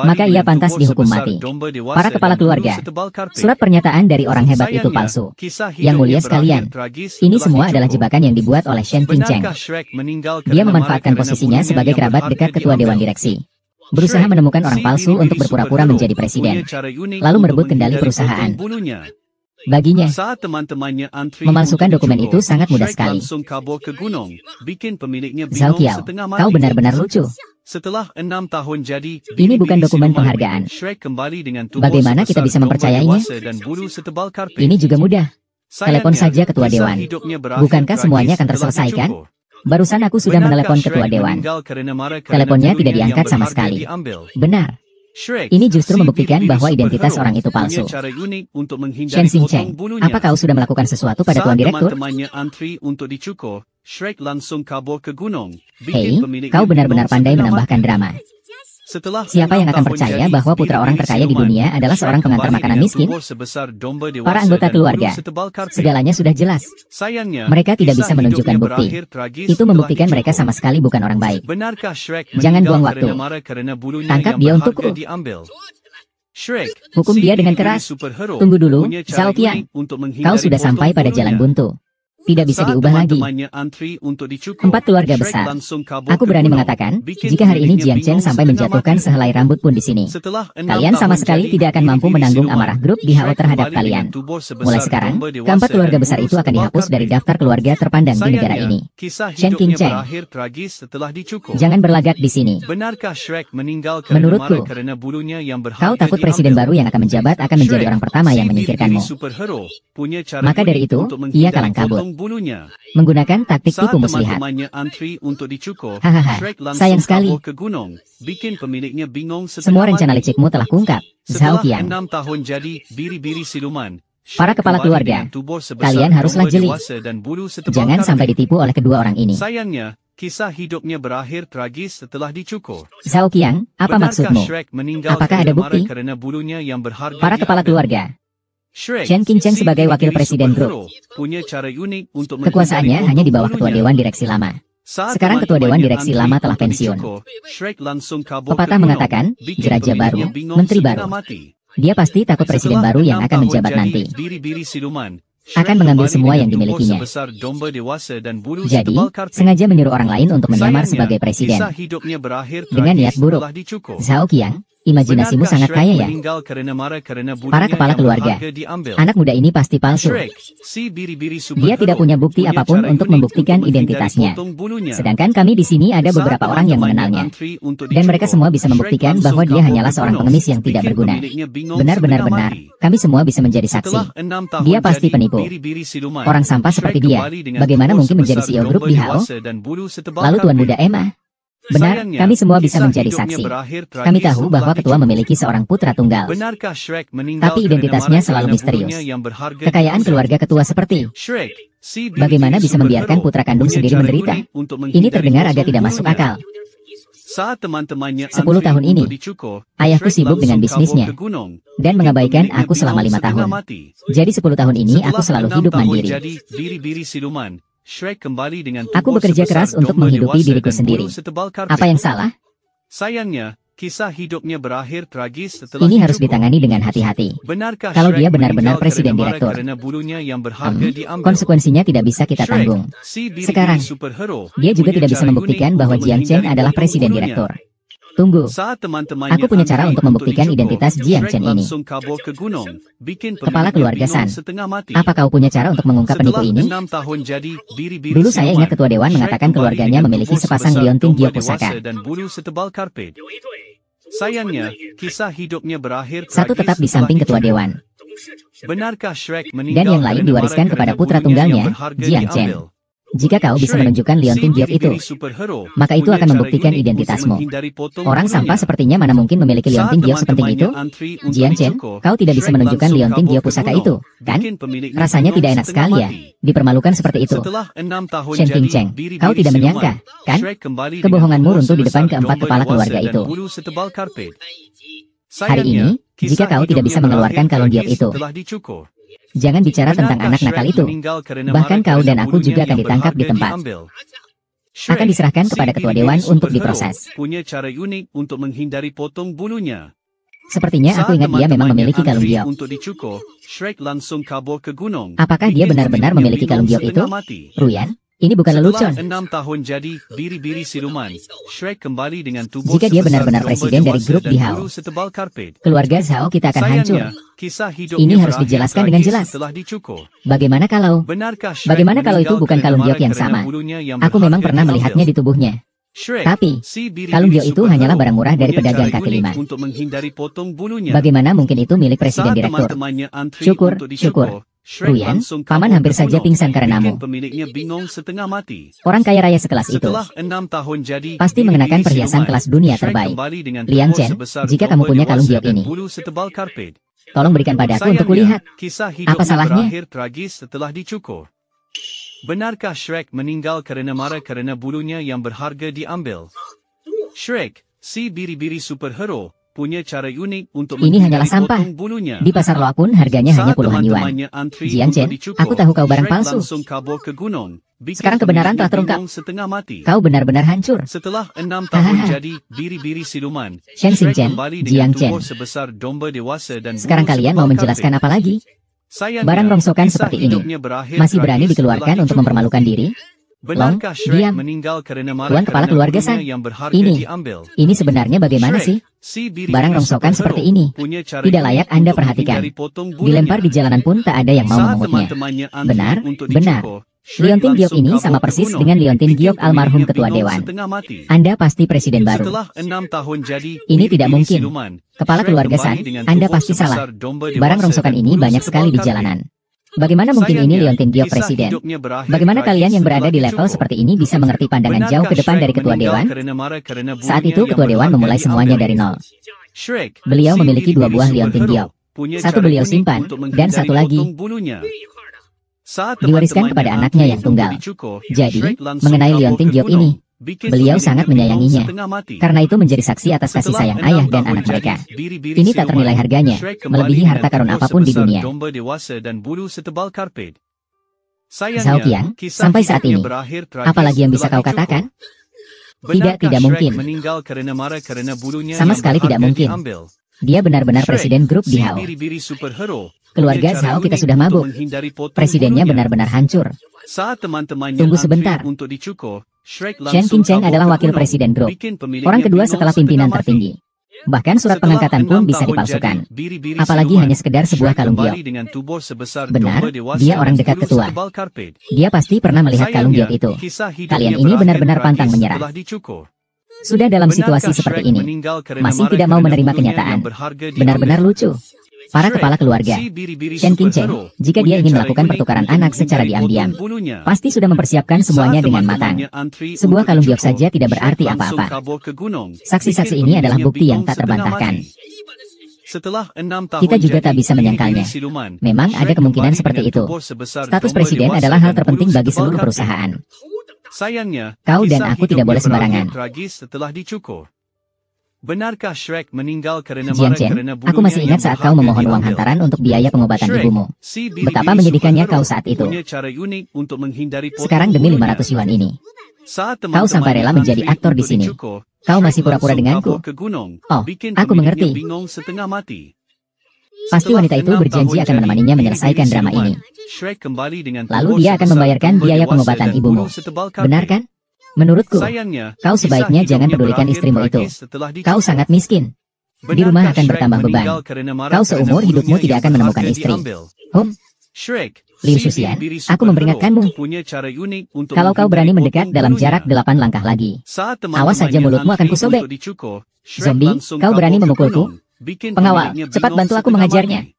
maka ia pantas dihukum mati. Para kepala keluarga, surat pernyataan dari orang hebat itu palsu. Yang mulia sekalian, ini semua adalah jebakan yang dibuat oleh Shen Qingcheng. Dia memanfaatkan posisinya sebagai kerabat dekat ketua dewan direksi, berusaha menemukan orang palsu untuk berpura-pura menjadi presiden, lalu merebut kendali perusahaan. Baginya, memalsukan dokumen itu sangat mudah sekali. Zhao Qiao, kau benar-benar lucu. Ini bukan dokumen penghargaan. Bagaimana kita bisa mempercayainya? Ini juga mudah. Telepon saja ketua dewan. Bukankah semuanya akan terselesaikan? Barusan aku sudah menelepon ketua dewan. Teleponnya tidak diangkat sama sekali. Benar. Ini justru membuktikan bahwa identitas orang itu palsu. Shen Qingcheng, apa kau sudah melakukan sesuatu pada Tuan Direktur? Hei, kau benar-benar pandai menambahkan drama. Siapa yang akan percaya bahwa putra orang terkaya di dunia adalah seorang pengantar makanan miskin? Para anggota keluarga, segalanya sudah jelas. Mereka tidak bisa menunjukkan bukti. Itu membuktikan mereka sama sekali bukan orang baik. Jangan buang waktu. Tangkap dia untukku. Hukum dia dengan keras. Tunggu dulu, Zhao Qiang. Kau sudah sampai pada jalan buntu. Tidak bisa diubah lagi. 4 keluarga besar. Aku berani mengatakan, jika hari ini Jiang Chen sampai menjatuhkan sehelai rambut pun di sini, kalian sama sekali tidak akan mampu menanggung amarah grup Dihao terhadap kalian. Mulai sekarang, keempat keluarga besar itu akan dihapus dari daftar keluarga terpandang di negara ini. Shen Qingcheng, jangan berlagak di sini. Menurutku, kau takut presiden baru yang akan menjabat akan menjadi orang pertama yang menyingkirkanmu. Maka dari itu, ia kalang kabut. Menggunakan taktik tipu muslihat. Hahaha, sayang sekali. Semua rencana licikmu telah kungkap, Zhao Qiang. Para kepala keluarga, kalian haruslah jeli. Jangan sampai ditipu oleh kedua orang ini. Kisah hidupnya berakhir tragis setelah dicukur. Zhao Qiang, apa maksudmu? Apakah ada bukti? Para kepala keluarga, Shen Qingcheng sebagai wakil presiden grup, kekuasaannya hanya di bawah ketua dewan direksi lama. Sekarang ketua dewan direksi lama telah pensiun. Pepatah mengatakan, jeraja baru, menteri baru. Dia pasti takut presiden baru yang akan menjabat nanti. akan mengambil semua yang dimilikinya. Jadi, sengaja menyuruh orang lain untuk menyamar sebagai presiden. Dengan niat buruk. Zhao Qiang, imajinasimu sangat kaya ya. Para kepala keluarga. Anak muda ini pasti palsu. Dia tidak punya bukti apapun untuk membuktikan identitasnya. Sedangkan kami di sini ada beberapa orang yang mengenalnya. Dan mereka semua bisa membuktikan bahwa dia hanyalah seorang pengemis yang tidak berguna. Benar-benar, kami semua bisa menjadi saksi. Dia pasti penipu. Orang sampah seperti dia, bagaimana mungkin menjadi CEO grup di Hao? Lalu Tuan Muda Emma? Benar, kami semua bisa menjadi saksi. Kami tahu bahwa ketua memiliki seorang putra tunggal. Tapi identitasnya selalu misterius. Kekayaan keluarga ketua seperti... Bagaimana bisa membiarkan putra kandung sendiri menderita? Ini terdengar agak tidak masuk akal. 10 tahun ini, ayahku sibuk dengan bisnisnya dan mengabaikan aku selama 5 tahun. Jadi 10 tahun ini aku selalu hidup mandiri. Aku bekerja keras untuk menghidupi diriku sendiri. Apa yang salah? Sayangnya, kisah hidupnya berakhir tragis setelah ini harus ditangani dengan hati-hati. Kalau dia benar-benar presiden direktur, konsekuensinya tidak bisa kita tanggung. Sekarang, dia juga tidak bisa membuktikan bahwa Jiang Chen adalah presiden direktur. Tunggu, aku punya cara untuk membuktikan identitas Jiang Chen ini. Kepala keluarga San, apa kau punya cara untuk mengungkap penipu ini? Dulu saya ingat ketua dewan mengatakan keluarganya memiliki sepasang liontin giok pusaka. Sayangnya, kisah hidupnya berakhir satu tetap di samping ketua dewan. Benarkah Shrek dan yang lain diwariskan kepada putra tunggalnya, Jiang Chen? Jika kau bisa menunjukkan liontin giok itu, maka itu akan membuktikan identitasmu. Orang sampah sepertinya mana mungkin memiliki liontin giok sepenting itu? Jiang Chen, kau tidak bisa menunjukkan liontin giok pusaka itu, kan? Rasanya tidak enak sekali ya, dipermalukan seperti itu. Shen Qingcheng, kau tidak menyangka, kan? Kebohonganmu runtuh di depan keempat kepala keluarga itu. Hari ini, jika kau tidak bisa mengeluarkan kalung giok itu, jangan bicara tentang anak nakal itu. Bahkan kau dan aku juga akan ditangkap di tempat. Akan diserahkan kepada ketua dewan untuk diproses. Sepertinya aku ingat dia memang memiliki kalung giok. Apakah dia benar-benar memiliki kalung giok itu? Ruyan? Ini bukan lelucon. Jika dia benar-benar presiden dari grup di Hao, keluarga Zhao kita akan hancur. Ini harus dijelaskan dengan jelas. Bagaimana kalau itu bukan kalung giok yang sama? Aku memang pernah melihatnya di tubuhnya. Tapi, kalung giok itu hanyalah barang murah dari pedagang kaki lima. Bagaimana mungkin itu milik presiden direktur? Syukur. Ruyan, paman hampir saja pingsan karenamu. Orang kaya raya sekelas itu pasti mengenakan perhiasan kelas dunia terbaik. Liang Chen, jika kamu punya kalung giok ini, tolong berikan padaku untuk kulihat. Apa salahnya? Benarkah Shrek meninggal karena marah karena bulunya yang berharga diambil? Shrek, si biri-biri superhero, punya cara unik untuk ini hanyalah sampah. Di pasar loak pun harganya hanya puluhan yuan. Jiang Chen, aku tahu kau barang palsu. Sekarang kebenaran telah terungkap. Kau benar-benar hancur. Setelah 6 tahun jadi biri-biri siluman, Shen Xingchen, Jiang Chen. Sekarang kalian mau menjelaskan apa lagi? Barang rongsokan seperti ini masih berani dikeluarkan untuk mempermalukan diri? Long, diam. Tuan kepala keluarga San, ini sebenarnya bagaimana sih? Barang rongsokan seperti ini tidak layak Anda perhatikan. Dilempar di jalanan pun tak ada yang mau memungutnya. Benar. Liontin giok ini sama persis dengan liontin giok almarhum ketua dewan. Anda pasti presiden baru. Ini tidak mungkin. Kepala keluarga San, Anda pasti salah. Barang rongsokan ini banyak sekali di jalanan. Bagaimana mungkin ini liontin giok presiden? Bagaimana kalian yang berada di level seperti ini bisa mengerti pandangan jauh ke depan dari ketua dewan? Saat itu ketua dewan memulai semuanya dari nol. Beliau memiliki 2 buah liontin giok. Satu beliau simpan, dan satu lagi diwariskan kepada anaknya yang tunggal. Jadi, mengenai liontin giok ini, beliau sangat menyayanginya. Karena itu menjadi saksi atas kasih sayang ayah dan anak mereka. Ini tak ternilai harganya, melebihi harta karun apapun di dunia. Zhao Qiang, sampai saat ini, apalagi yang bisa kau katakan? Tidak mungkin. Sama sekali tidak mungkin. Dia benar-benar presiden grup di Hao. Keluarga Zhao kita sudah mabuk. Presidennya benar-benar hancur. Tunggu sebentar. Shen Qingcheng adalah wakil presiden grup. Orang kedua setelah pimpinan tertinggi. Bahkan surat pengangkatan pun bisa dipalsukan. Apalagi hanya sekedar sebuah kalung giok. Benar, dia orang dekat ketua. Dia pasti pernah melihat kalung giok itu. Kalian ini benar-benar pantang menyerah. Sudah dalam situasi seperti ini, masih tidak mau menerima kenyataan. Benar-benar lucu. Para kepala keluarga, Shen Qingcheng, jika dia ingin melakukan pertukaran anak secara diam-diam, pasti sudah mempersiapkan semuanya dengan matang. Sebuah kalung giok saja tidak berarti apa-apa. Saksi-saksi ini adalah bukti yang tak terbantahkan. Kita juga tak bisa menyangkalnya. Memang ada kemungkinan seperti itu. Status presiden adalah hal terpenting bagi seluruh perusahaan. Kau dan aku tidak boleh sembarangan. Benarkah Shrek meninggal karena Jiang Chen, aku masih ingat saat kau memohon uang hantaran untuk biaya pengobatan ibumu. Betapa menyedihkannya kau saat itu. Sekarang demi 500 yuan ini, kau sampai rela menjadi aktor di sini. Kau masih pura-pura denganku. Oh, aku mengerti. Pasti wanita itu berjanji akan menemaninya menyelesaikan drama ini. Lalu dia akan membayarkan biaya pengobatan ibumu. Benar kan? Menurutku, kau sebaiknya jangan pedulikan istrimu itu. Kau sangat miskin. Di rumah akan bertambah beban. Kau seumur hidupmu tidak akan menemukan istri. Liu Shuxian, aku memperingatkanmu. Kalau kau berani mendekat dalam jarak 8 langkah lagi, awas saja mulutmu akan kusobek. Zombie, kau berani memukulku? Pengawal, cepat bantu aku mengajarnya.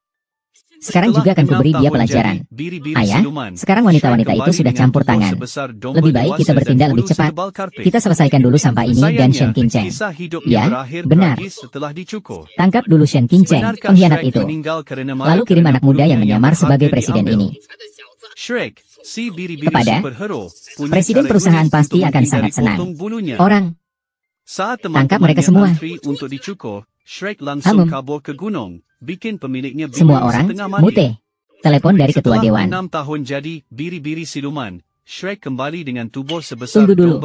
Sekarang juga akan kuberi dia pelajaran. Ayah, sekarang wanita-wanita itu sudah campur tangan. Lebih baik kita bertindak lebih cepat. Kita selesaikan dulu sampah ini dan Shen Qingcheng. Ya, benar. Tangkap dulu Shen Qingcheng, pengkhianat itu. Lalu kirim anak muda yang menyamar sebagai presiden ini. Kepada presiden perusahaan pasti akan sangat senang. Orang, tangkap mereka semua. Semua orang, mute. Telepon dari ketua dewan. Tunggu dulu.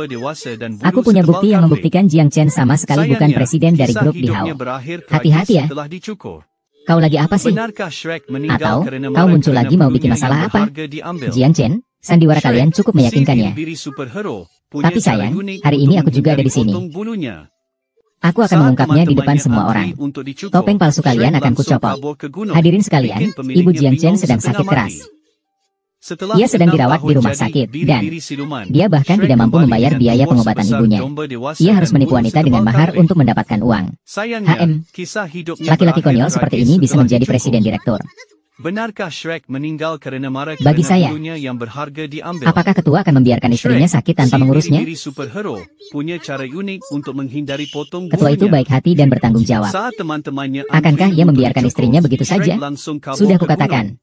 Aku punya bukti yang membuktikan Jiang Chen sama sekali bukan presiden dari grup di Hao. Hati-hati ya. Kau lagi apa sih? Atau, kau muncul lagi mau bikin masalah apa? Jiang Chen, sandiwara kalian cukup meyakinkannya. Tapi sayang, hari ini aku juga ada di sini. Aku akan mengungkapnya di depan semua orang. Topeng palsu kalian akan kucopot. Hadirin sekalian, Ibu Jiang Chen sedang sakit keras. Ia sedang dirawat di rumah sakit, dan dia bahkan tidak mampu membayar biaya pengobatan ibunya. Ia harus menipu wanita dengan mahar untuk mendapatkan uang. Laki-laki konyol seperti ini bisa menjadi presiden direktur. Benarkah Shrek meninggal karena marah bagi saya, yang berharga diambil? Apakah ketua akan membiarkan istrinya sakit tanpa mengurusnya? Ketua itu baik hati dan bertanggung jawab. Akankah ia membiarkan istrinya begitu saja? Sudah kukatakan,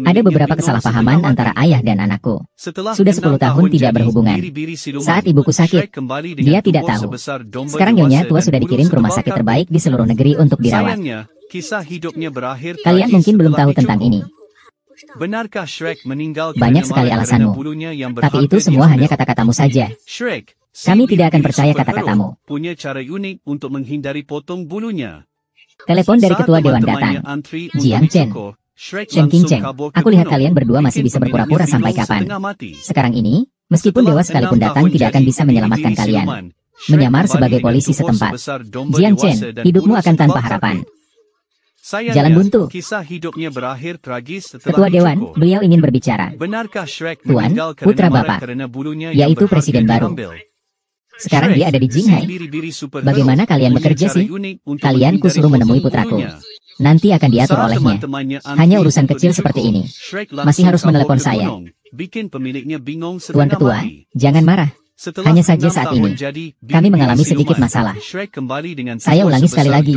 ada beberapa kesalahpahaman antara ayah dan anakku. Sudah 10 tahun tidak berhubungan. Saat ibuku sakit, dia tidak tahu. Sekarang Nyonya tua sudah dikirim ke rumah sakit terbaik di seluruh negeri untuk dirawat. Kisah hidupnya berakhir. Kalian mungkin belum tahu tentang ini. Benarkah Shrek meninggal? Banyak sekali alasanmu. Tapi itu semua hanya kata-katamu saja. Kami tidak akan percaya kata-katamu. Punya cara unik untuk menghindari potong bulunya. Telepon dari ketua dewan datang. Jiang Chen, Shen Qingcheng, aku lihat kalian berdua masih bisa berpura-pura sampai kapan. Sekarang ini, meskipun dewa sekalipun datang tidak akan bisa menyelamatkan kalian. Menyamar sebagai polisi setempat. Jiang Chen, hidupmu akan tanpa harapan. Jalan buntu. Ketua dewan, beliau ingin berbicara. Tuan, putra bapak, yaitu presiden baru. Sekarang dia ada di Jinghai. Bagaimana kalian bekerja sih? Kalian kusuruh menemui putraku. Nanti akan diatur olehnya. Hanya urusan kecil seperti ini. Masih harus menelepon saya. Tuan ketua, jangan marah. Hanya saja saat ini, kami mengalami sedikit masalah. Saya ulangi sekali lagi,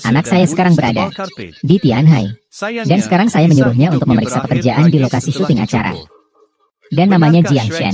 anak saya sekarang berada di Tianhai. Dan sekarang saya menyuruhnya untuk memeriksa pekerjaan di lokasi syuting acara. Dan namanya Jiang Shen.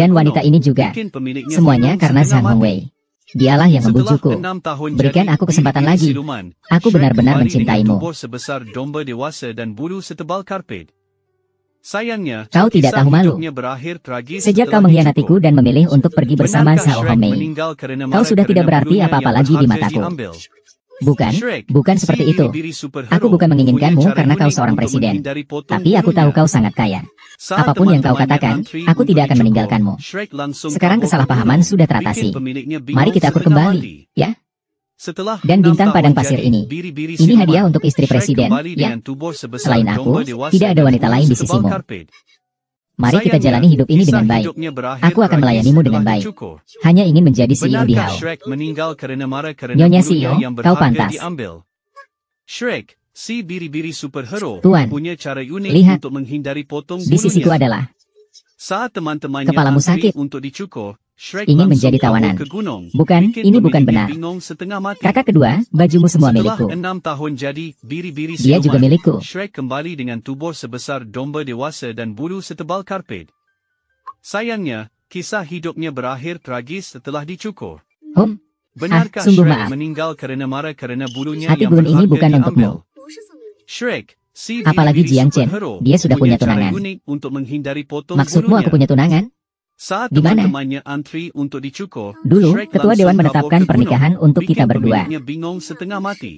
Dan wanita ini juga. Mungkin pemiliknya Semuanya bingung karena setengah Zhang mati. Hongwei. Dialah yang membujukku. Berikan aku kesempatan lagi. Aku benar-benar mencintaimu. Sebesar domba dewasa dan bulu setebal karpet. Sayangnya, Kau tidak tahu malu. Sejak kau mengkhianatiku dan memilih untuk pergi bersama Xiao Hongmei, kau sudah tidak berarti apa-apa lagi di mataku. Bukan seperti itu. Aku bukan menginginkanmu karena kau seorang presiden. Tapi aku tahu kau sangat kaya. Apapun yang kau katakan, aku tidak akan meninggalkanmu. Sekarang kesalahpahaman sudah teratasi. Mari kita akur kembali, ya? Dan bintang padang pasir ini hadiah untuk istri presiden, ya? Selain aku, tidak ada wanita lain di sisimu. Mari kita jalani hidup ini dengan baik. Aku akan melayanimu dengan baik. Hanya ingin menjadi CEO di Hao. Nyonya CEO, kau pantas. Si biri-biri superhero Tuan, punya cara unik lihat. untuk menghindari potong Di sisiku bulunya. adalah Saat teman-temannya Kepalamu antri sakit. untuk dicukur, Shrek Ingin langsung menjadi kabur tawanan. ke gunung. Bukan, Bikin ini bukan pemiliknya benar. bingung setengah mati. Kakak kedua, bajumu semua Setelah milikku. 6 tahun jadi biri-biri Dia juga siluman, milikku. Shrek kembali dengan tubuh sebesar domba dewasa dan bulu setebal karpet. Sayangnya, kisah hidupnya berakhir tragis setelah dicukur. Benarkah sungguh Shrek maaf. meninggal karena marah karena bulunya Hati yang gunung ini berharga bukan diambil? untukmu. Shrek, si Apalagi biri-biri Jiang Chen, superhero, dia sudah punya cara tunangan. unik untuk menghindari potong Maksudmu bulunya. aku punya tunangan? Saat Di mana? teman-temannya antri untuk dicukur, Dulu, Shrek ketua langsung dewan kabur menetapkan ke gunung, pernikahan untuk bikin kita berdua. pemiliknya bingung setengah mati.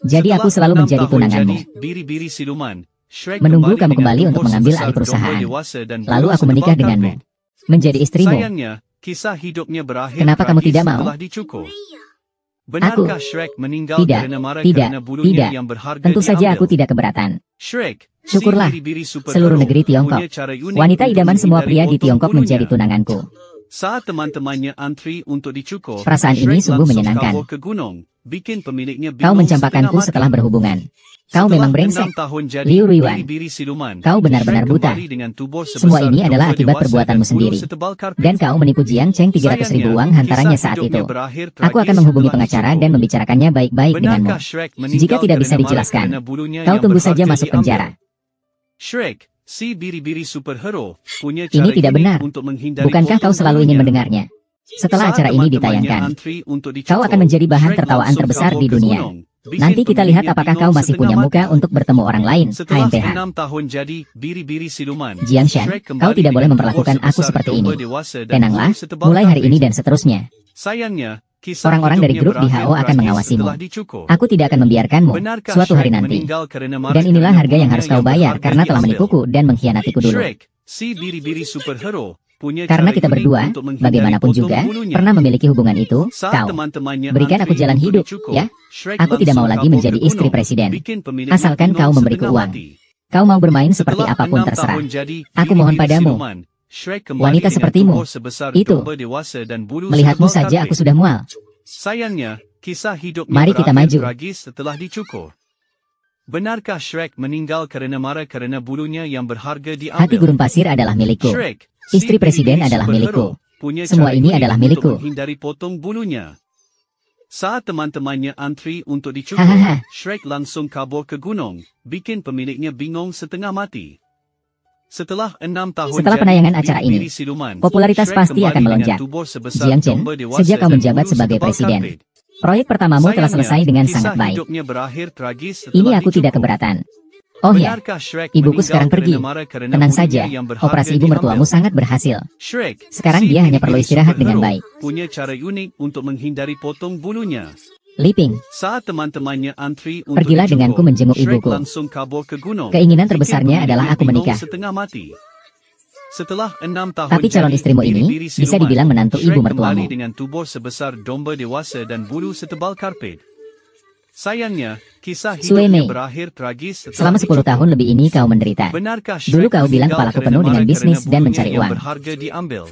Jadi aku Setelah selalu 6 menjadi tahun tunanganmu. jadi biri-biri siluman, Shrek Menunggu kamu dengan kembali untuk tubuh mengambil sebesar alih perusahaan. domba dewasa dan Lalu bulu aku menikah setebal denganmu. karpet. Menjadi istrimu. Sayangnya, kisah hidupnya berakhir Kenapa kamu tragis tidak mau? setelah dicukur. Benarkah Shrek meninggal Tidak, karena marah tidak, karena bulunya tidak. yang berharga Tentu saja diambil? aku tidak keberatan. Shrek, Syukurlah, si biri-biri superhero, seluruh negeri Tiongkok, punya cara unik wanita untuk idaman semua menghindari pria di potong Tiongkok bulunya. menjadi tunanganku. Saat teman-temannya antri untuk dicukur, Perasaan Shrek ini sungguh langsung menyenangkan. kabur ke gunung, bikin pemiliknya Kau bingung mencampakkanku setengah setelah mati. berhubungan. Kau Setelah memang brengsek. 6 tahun jadi Liu Ruiwan. biri-biri siluman, Kau benar-benar Shrek buta. kembali dengan tubuh Semua sebesar ini adalah domba akibat dewasa perbuatanmu dan bulu sendiri. setebal karpet. Dan kau menipu Jiang Cheng 300.000 uang hantarannya kisah saat hidupnya itu. berakhir Aku akan tragis menghubungi setelah pengacara dicukur. dan membicarakannya baik-baik denganmu. Benarkah Shrek meninggal Jika tidak bisa karena marah dijelaskan, karena bulunya kau yang tunggu saja berharga masuk diambil? penjara. Shrek, si biri-biri superhero, punya Ini cara tidak unik benar. untuk menghindari Bukankah kau potong selalu ingin bulunya? mendengarnya? Setelah Saat acara ini teman-temannya ditayangkan, antri untuk kau dicukur, akan menjadi bahan Shrek tertawaan langsung terbesar kabur di ke dunia. gunung, bikin Nanti kita lihat pemiliknya apakah bingung kau masih setengah punya mati. muka untuk bertemu orang lain, Setelah HMPH. 6 tahun jadi biri-biri siluman, Jiang Shan, Shrek kau kembali tidak boleh dengan memperlakukan tubuh aku sebesar seperti domba ini. dewasa dan Tenanglah, bulu setebal mulai hari karpet. ini dan seterusnya. Sayangnya, kisah Orang-orang dari hidupnya grup di berakhir HO akan tragis mengawasimu. setelah dicukur. Aku tidak akan membiarkanmu Benarkah suatu hari Shrek nanti. meninggal karena marah Dan inilah karena harga yang harus bulunya kau bayar berharga karena telah diambil? menipuku dan mengkhianatiku dulu. Shrek, si biri-biri superhero, punya Karena cara kita unik berdua, untuk menghindari bagaimanapun potong juga, bulunya. pernah memiliki hubungan itu, Saat kau. teman-temannya Berikan aku antri jalan untuk hidup, dicukur, ya? Shrek Aku tidak mau langsung lagi kabur menjadi ke istri gunung, presiden. bikin pemiliknya Asalkan bingung kau memberiku setengah uang. mati. Kau mau bermain seperti Setelah apapun 6 terserah. tahun jadi, Aku mohon biri-biri padamu. siluman, Shrek kembali Wanita dengan sepertimu. tubuh sebesar Itu. domba dewasa dan bulu Melihatmu setebal saja karpet. aku sudah mual. Sayangnya, kisah hidupnya Mari kita berakhir maju. tragis setelah dicukur. Benarkah Shrek meninggal karena marah karena bulunya yang berharga diambil? Hati gurun pasir adalah milikku. Shrek, Istri si presiden biri-biri adalah superhero, milikku. punya Semua cara ini unik adalah untuk milikku. menghindari potong bulunya. Saat teman-temannya antri untuk dicukur, Hahaha. Shrek langsung kabur ke gunung, bikin pemiliknya bingung setengah mati. Setelah 6 tahun Setelah jadi penayangan acara ini, biri-biri siluman, popularitas Shrek pasti kembali akan dengan melonjak. tubuh sebesar Jiang Chen, domba dewasa sejak kau dan menjabat bulu sebagai setebal presiden, karpet. proyek pertamamu telah Sayangnya, selesai dengan kisah sangat baik. hidupnya berakhir tragis Ini setelah aku tidak dicukur. keberatan. Oh ya, Benarkah Shrek ibuku meninggal sekarang pergi. karena marah karena Tenang bulunya saja, yang berharga operasi ibu mertuamu diambil? sangat berhasil. Shrek, Sekarang si dia hanya perlu biri-biri istirahat dengan superhero, baik. punya cara unik untuk menghindari potong bulunya. Liping, Saat teman-temannya antri untuk pergilah dicukur, denganku menjenguk Shrek ibuku. langsung kabur ke gunung. Keinginan Bikin terbesarnya pemiliknya adalah aku bingung menikah. setengah mati. Setelah 6 tahun Tapi calon jadi istrimu ini biri-biri bisa siluman, dibilang menantu Shrek ibu mertuamu. kembali dengan tubuh sebesar domba dewasa dan bulu setebal karpet. Sayangnya, kisah Sue hidupnya Mei, berakhir tragis selama setelah 10 tahun lebih ini kau menderita. Benarkah Dulu Shrek kau bilang meninggal kepalaku karena penuh dengan marah bisnis karena dan bulunya mencari yang uang. berharga diambil?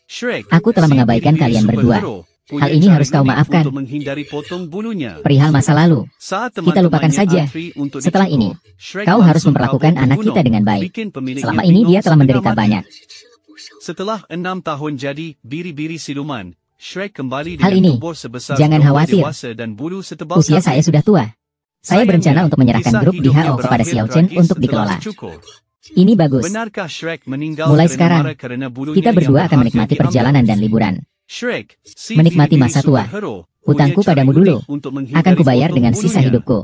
Shrek, Aku telah si mengabaikan biri-biri kalian berdua. superhero, punya Hal ini cara harus kau unik maafkan. untuk menghindari potong bulunya. Perihal masa lalu, Saat kita lupakan teman-temannya saja. antri untuk Setelah dicukur, ini, Shrek kau harus langsung memperlakukan kabur ke anak gunung, kita dengan baik. bikin pemiliknya Selama ini dia bingung telah menderita setengah mati. banyak. Setelah 6 tahun jadi biri-biri siluman, Shrek kembali Hal dengan ini, tubuh sebesar jangan domba khawatir. dewasa dan bulu setebal Usia karpet. saya sudah tua. Saya Sayangnya, berencana untuk menyerahkan kisah grup di hidupnya HO kepada berakhir Xiao Chen tragis untuk setelah dikelola. dicukur. Ini bagus. Benarkah Shrek meninggal Mulai karena sekarang, marah karena bulunya kita yang berdua akan berharga menikmati diambil? perjalanan dan liburan. Shrek, si Menikmati biri-biri masa tua. superhero, Hutangku punya cara padamu dulu. unik untuk Akan menghindari kubayar potong dengan sisa bulunya. hidupku.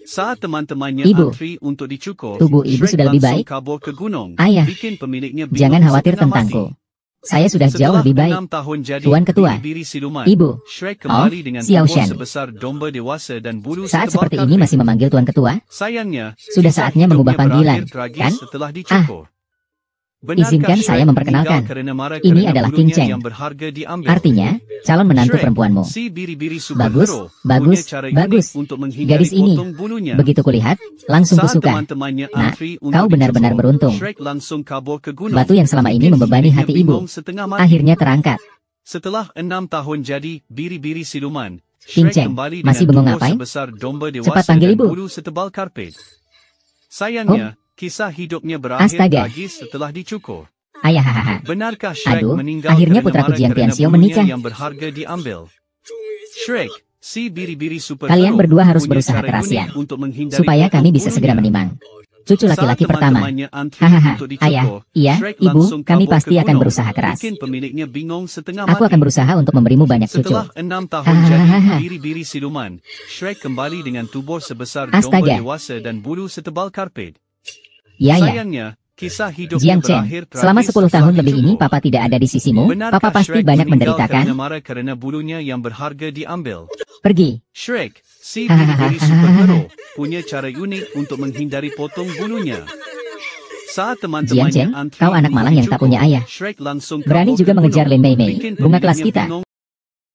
Saat teman-temannya Ibu, antri untuk dicukur, tubuh ibu Shrek sudah lebih langsung baik. kabur ke gunung, Ayah, bikin pemiliknya bingung jangan khawatir setengah tentangku. mati. Saya sudah jauh Setelah lebih baik. 6 tahun jadi Tuan Ketua, biri-biri siluman, Ibu, Shrek kembali dengan Xiao tubuh Shen. sebesar domba dewasa dan bulu Saat setebal seperti ini karpet. masih memanggil Tuan Ketua? Sayangnya, Sudah kisah saatnya mengubah hidupnya panggilan, berakhir tragis kan? setelah dicukur. Benarkah Izinkan saya Shrek memperkenalkan. meninggal karena marah Ini karena adalah bulunya King Cheng. yang berharga diambil? Artinya, calon menantu Shrek, perempuanmu. si biri-biri Bagus, superhero, bagus, punya cara bagus. unik untuk menghindari Gadis ini, potong bulunya. begitu kulihat, langsung Saat kusuka. teman-temannya Nak, antri untuk kau benar-benar dicukur, beruntung. Shrek langsung kabur ke gunung. Batu yang selama ini Bikin membebani pemiliknya hati ibu, bingung setengah mati. akhirnya terangkat. Setelah 6 tahun jadi biri-biri siluman, King Shrek Cheng, kembali masih dengan bengong tubuh apa? sebesar domba Cepat dewasa panggil dan ibu. bulu setebal karpet. Sayangnya, kisah hidupnya berakhir Astaga. tragis setelah dicukur. Ayah, hahaha. Benarkah Shrek Aduh, meninggal akhirnya karena putraku marah Jiang karena Tianxiao bulunya menikah. yang berharga diambil? Shrek, si biri-biri superhero, Kalian berdua harus punya berusaha cara kerasian, unik untuk menghindari supaya potong kami bisa segera bulunya. menimang cucu laki-laki Saat pertama. teman-temannya antri Hahaha, untuk dicukur, ayah, iya, Shrek ibu, langsung kami kabur pasti ke akan gunung, berusaha keras. bikin pemiliknya bingung setengah Aku mati. akan berusaha untuk memberimu banyak cucu. Setelah 6 tahun jadi biri-biri siluman, Shrek kembali dengan tubuh sebesar domba Astaga. dewasa dan bulu setebal karpet. Ya, ya. Sayangnya, kisah hidupnya Jiang Chen, berakhir tragis selama 10 tahun setelah lebih ini dicukur. papa tidak ada di sisimu, Benarkah papa pasti Shrek banyak meninggal menderita kan? karena marah karena bulunya yang berharga diambil? Pergi. Shrek, si biri-biri superhero, punya cara unik untuk menghindari potong bulunya. Saat Jiang teman-temannya Chen, antri kau anak untuk malang yang tak dicukur, punya ayah. Shrek langsung Berani kabur juga ke mengejar gunung, Lin Mei Mei, bikin bunga kelas pemiliknya kita. bingung